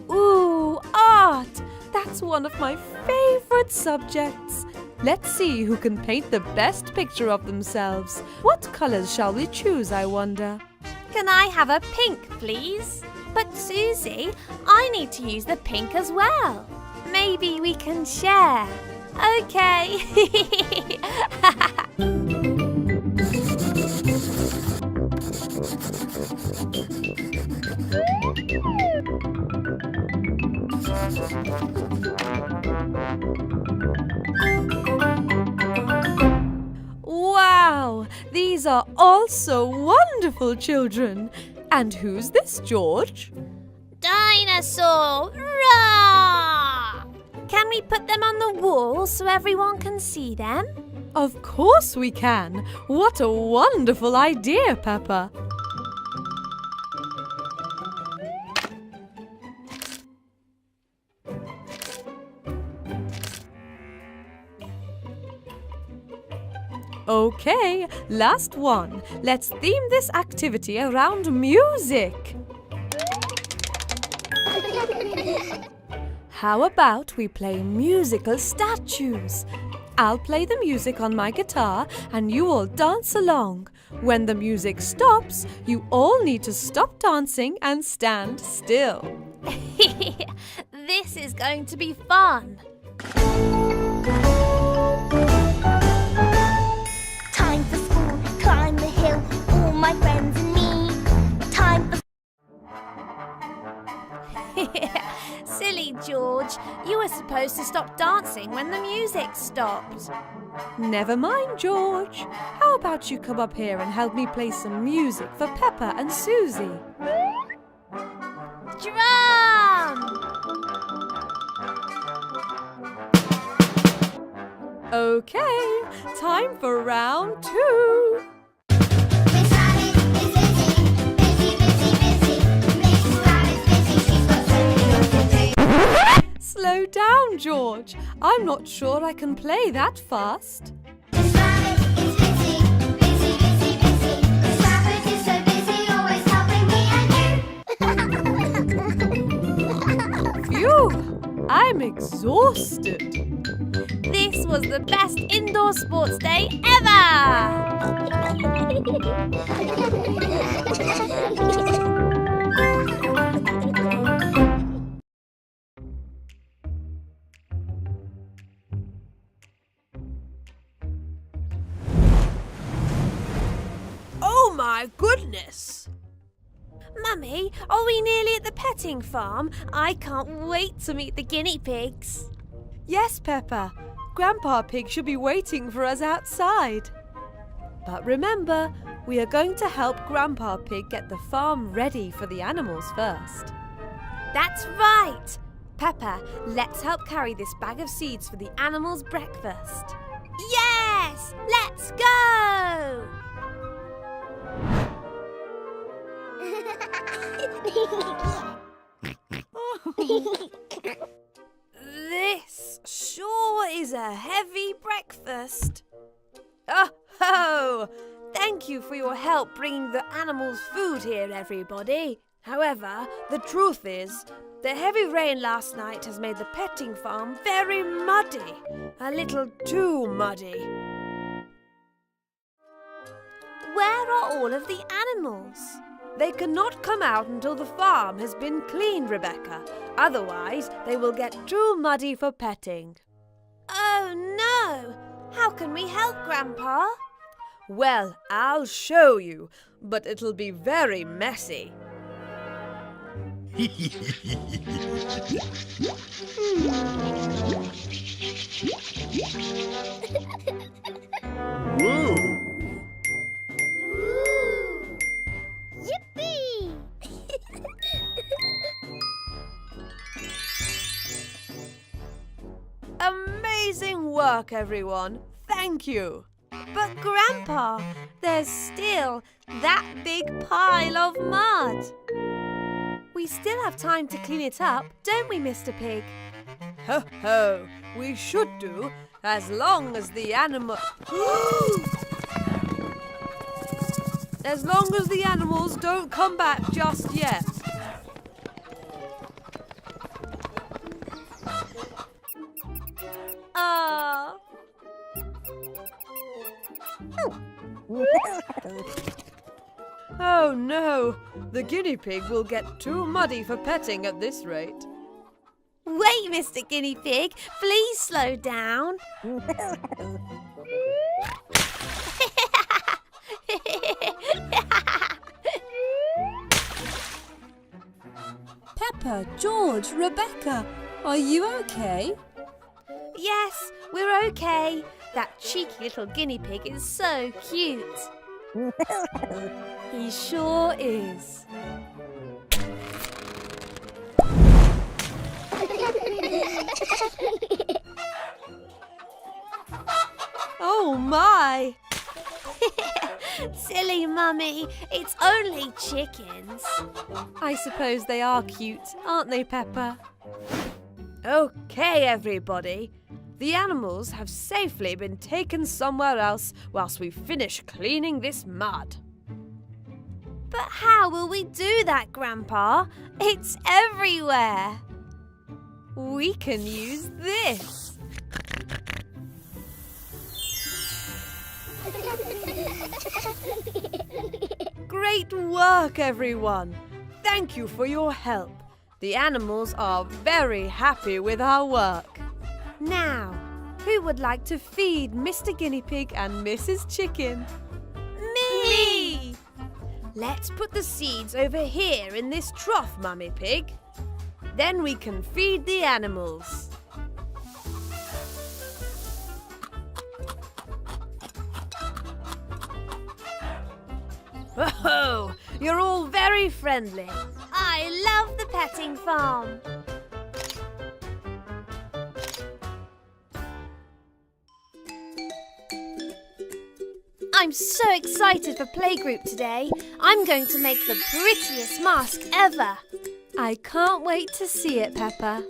Speaker 2: Ooh, art! That's one of my favorite subjects. Let's see who can paint the best picture of themselves. What colors shall we choose, I wonder?
Speaker 1: Can I have a pink, please? But Susie, I need to use the pink as well. Maybe we can share. Okay.
Speaker 2: Wow, these are all so wonderful, children. And who's this, George?
Speaker 1: Dinosaur! Roar! Can we put them on the wall so everyone can see them?
Speaker 2: Of course we can. What a wonderful idea, Peppa. Okay, last one. Let's theme this activity around music. How about we play musical statues? I'll play the music on my guitar and you all dance along. When the music stops, you all need to stop dancing and stand still.
Speaker 1: This is going to be fun.
Speaker 3: Time for school, climb the hill, all my friends and me. Time for
Speaker 1: Silly George, you were supposed to stop dancing when the music stopped.
Speaker 2: Never mind, George. How about you come up here and help me play some music for Peppa and Susie?
Speaker 1: Drum!
Speaker 2: Okay, time for round 2.
Speaker 3: Miss Rabbit is busy, busy, busy, busy. Miss Rabbit's busy, she's got so many to do.
Speaker 2: Slow down, George. I'm not sure I can play that fast.
Speaker 3: This rabbit is busy, busy, busy, busy. This rabbit is so busy, always helping me and you.
Speaker 2: Phew! I'm exhausted.
Speaker 1: This was the best indoor sports day ever!
Speaker 2: Oh my goodness!
Speaker 1: Mummy, are we nearly at the petting farm? I can't wait to meet the guinea pigs.
Speaker 2: Yes, Peppa. Grandpa Pig should be waiting for us outside. But remember, we are going to help Grandpa Pig get the farm ready for the animals first.
Speaker 1: That's right! Peppa, let's help carry this bag of seeds for the animals' breakfast. Yes! Let's go! This sure is a heavy breakfast. Oh ho! Thank you for your help bringing the animals food here, everybody. However, the truth is, the heavy rain last night has made the petting farm very muddy. A little too muddy. Where are all of the animals?
Speaker 2: They cannot come out until the farm has been cleaned, Rebecca. Otherwise, they will get too muddy for petting.
Speaker 1: Oh no! How can we help, Grandpa?
Speaker 2: Well, I'll show you, but it'll be very messy.
Speaker 7: Whoa!
Speaker 3: Yippee!
Speaker 2: Amazing work, everyone. Thank you.
Speaker 1: But Grandpa, there's still that big pile of mud. We still have time to clean it up, don't we, Mr. Pig?
Speaker 2: Ho ho, we should do, as long as the animals don't come back just yet.
Speaker 1: Ah.
Speaker 2: Oh no, the guinea pig will get too muddy for petting at this rate.
Speaker 1: Wait, Mr. Guinea Pig, please slow down.
Speaker 4: Peppa, George, Rebecca, are you okay?
Speaker 1: Yes, we're okay. That cheeky little guinea pig is so cute.
Speaker 2: He sure is. Oh my!
Speaker 1: Silly Mummy, it's only chickens.
Speaker 2: I suppose they are cute, aren't they, Peppa? Okay, everybody. The animals have safely been taken somewhere else whilst we finish cleaning this mud.
Speaker 1: But how will we do that, Grandpa? It's everywhere.
Speaker 2: We can use this. Great work, everyone. Thank you for your help. The animals are very happy with our work. Now, who would like to feed Mr. Guinea Pig and Mrs. Chicken?
Speaker 1: Me!
Speaker 2: Let's put the seeds over here in this trough, Mummy Pig. Then we can feed the animals. Oh, you're all very friendly.
Speaker 1: I love the petting farm. I'm so excited for Playgroup today. I'm going to make the prettiest mask ever.
Speaker 2: I can't wait to see it, Peppa.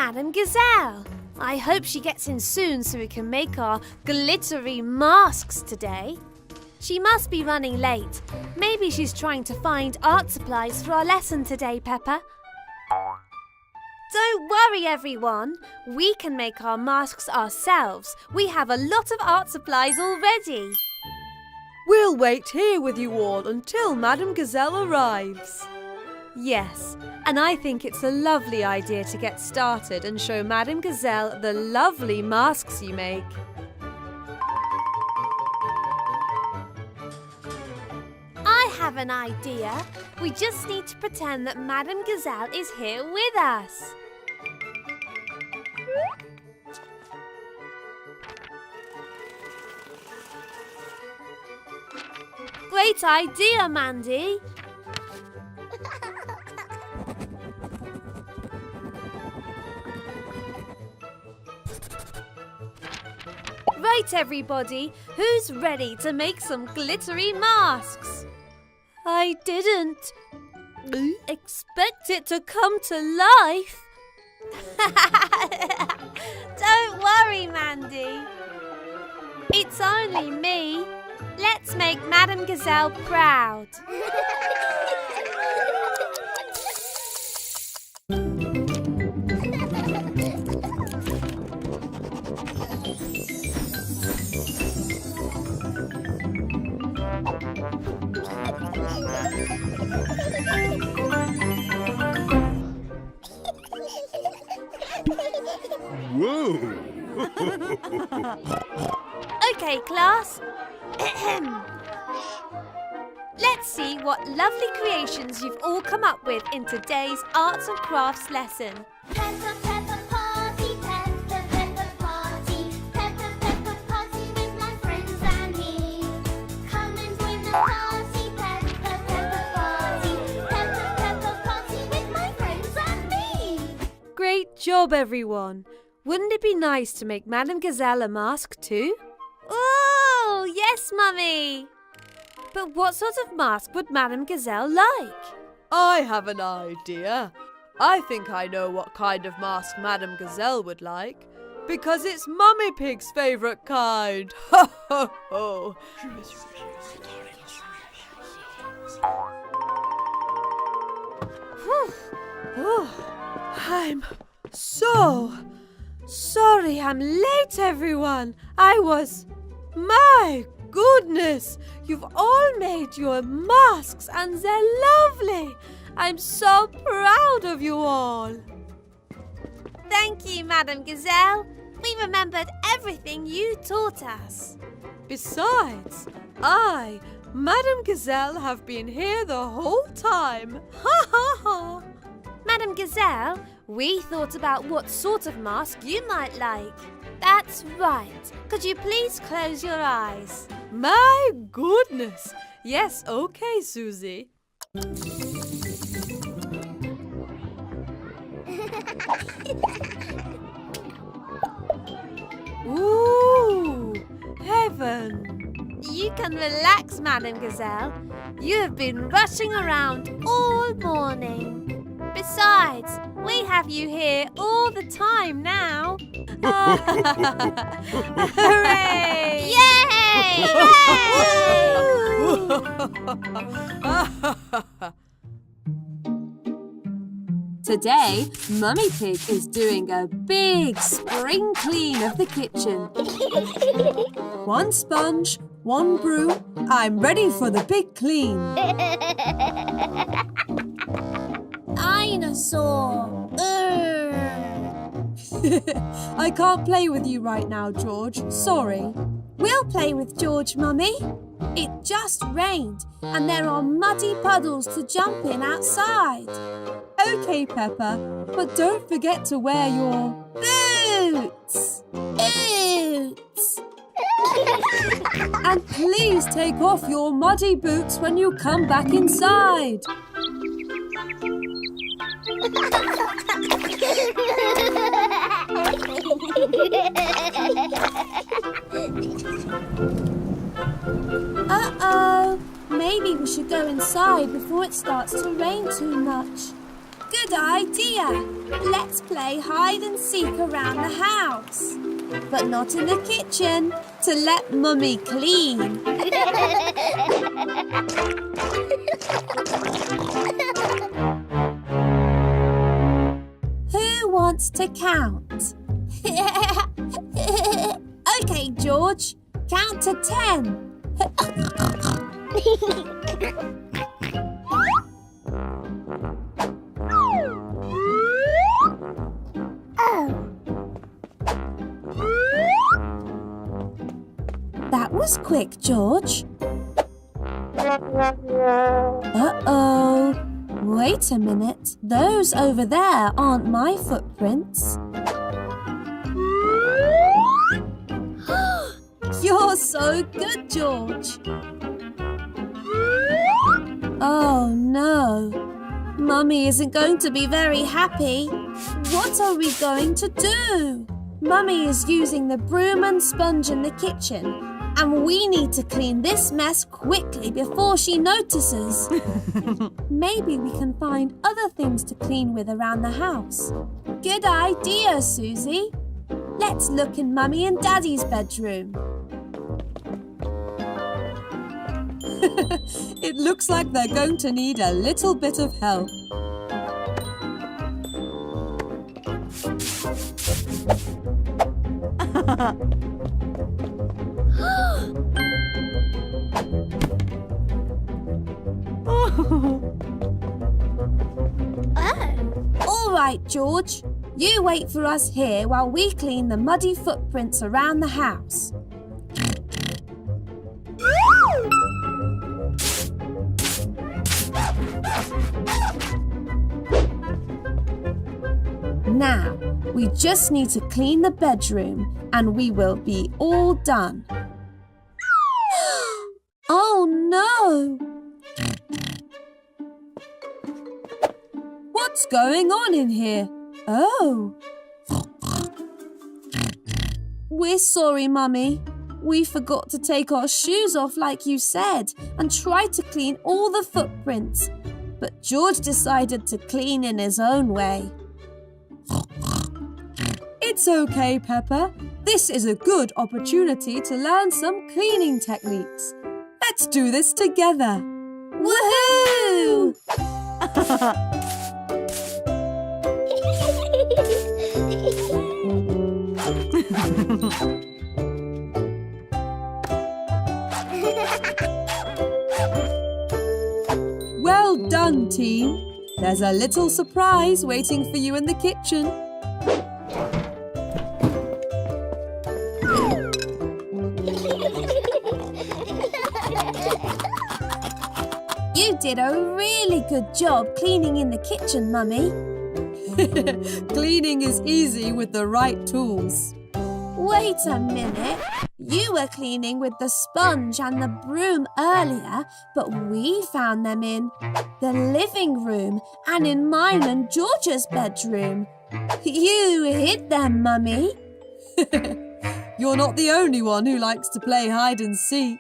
Speaker 1: Madame Gazelle. I hope she gets in soon so we can make our glittery masks today. She must be running late. Maybe she's trying to find art supplies for our lesson today, Peppa. Don't worry, everyone. We can make our masks ourselves. We have a lot of art supplies already.
Speaker 2: We'll wait here with you all until Madame Gazelle arrives. Yes, and I think it's a lovely idea to get started and show Madame Gazelle the lovely masks you make.
Speaker 1: I have an idea. We just need to pretend that Madame Gazelle is here with us. Great idea, Mandy. Right, everybody, who's ready to make some glittery masks? I didn't expect it to come to life. Don't worry, Mandy. It's only me. Let's make Madame Gazelle proud.
Speaker 7: Whoa!
Speaker 1: Okay, class. Let's see what lovely creations you've all come up with in today's Arts and Crafts lesson.
Speaker 3: Peppa, Peppa, party, Peppa, Peppa, party. Peppa, Peppa, party with my friends and me. Come and join the party, Peppa, Peppa, party. Peppa, Peppa, party with my friends and me.
Speaker 2: Great job, everyone. Wouldn't it be nice to make Madame Gazelle a mask too?
Speaker 1: Oh, yes, Mummy. But what sort of mask would Madame Gazelle like?
Speaker 2: I have an idea. I think I know what kind of mask Madame Gazelle would like. Because it's Mummy Pig's favourite kind. Ho, ho, ho. I'm so sorry I'm late, everyone. My goodness, you've all made your masks and they're lovely. I'm so proud of you all.
Speaker 1: Thank you, Madame Gazelle. We remembered everything you taught us.
Speaker 2: Besides, I, Madame Gazelle, have been here the whole time. Ha ha ha.
Speaker 1: Madame Gazelle, we thought about what sort of mask you might like. That's right. Could you please close your eyes?
Speaker 2: My goodness. Yes, okay, Susie. Ooh, heaven.
Speaker 1: You can relax, Madame Gazelle. You have been rushing around all morning. Besides, we have you here all the time now. Hooray! Yay!
Speaker 4: Today, Mummy Pig is doing a big spring clean of the kitchen. One sponge, one broom. I'm ready for the big clean.
Speaker 3: Dinosaur.
Speaker 4: I can't play with you right now, George. Sorry.
Speaker 1: We'll play with George, Mummy.
Speaker 4: It just rained and there are muddy puddles to jump in outside. Okay, Peppa, but don't forget to wear your boots. Boots. And please take off your muddy boots when you come back inside. Uh-oh. Maybe we should go inside before it starts to rain too much. Good idea. Let's play hide and seek around the house. But not in the kitchen, to let Mummy clean. Who wants to count? Okay, George. Count to 10. That was quick, George. Uh-oh. Wait a minute. Those over there aren't my footprints. You're so good, George. Oh, no. Mummy isn't going to be very happy. What are we going to do? Mummy is using the broom and sponge in the kitchen, and we need to clean this mess quickly before she notices. Maybe we can find other things to clean with around the house. Good idea, Susie. Let's look in Mummy and Daddy's bedroom.
Speaker 2: It looks like they're going to need a little bit of help.
Speaker 4: All right, George. You wait for us here while we clean the muddy footprints around the house. Now, we just need to clean the bedroom and we will be all done. Oh no!
Speaker 2: What's going on in here?
Speaker 4: Oh! We're sorry, Mummy. We forgot to take our shoes off like you said and tried to clean all the footprints. But George decided to clean in his own way.
Speaker 2: It's okay, Peppa. This is a good opportunity to learn some cleaning techniques. Let's do this together.
Speaker 4: Woohoo!
Speaker 2: Well done, team. There's a little surprise waiting for you in the kitchen.
Speaker 4: You did a really good job cleaning in the kitchen, Mummy.
Speaker 2: Cleaning is easy with the right tools.
Speaker 4: Wait a minute. You were cleaning with the sponge and the broom earlier, but we found them in the living room and in mine and George's bedroom. You hid them, Mummy.
Speaker 2: You're not the only one who likes to play hide and seek.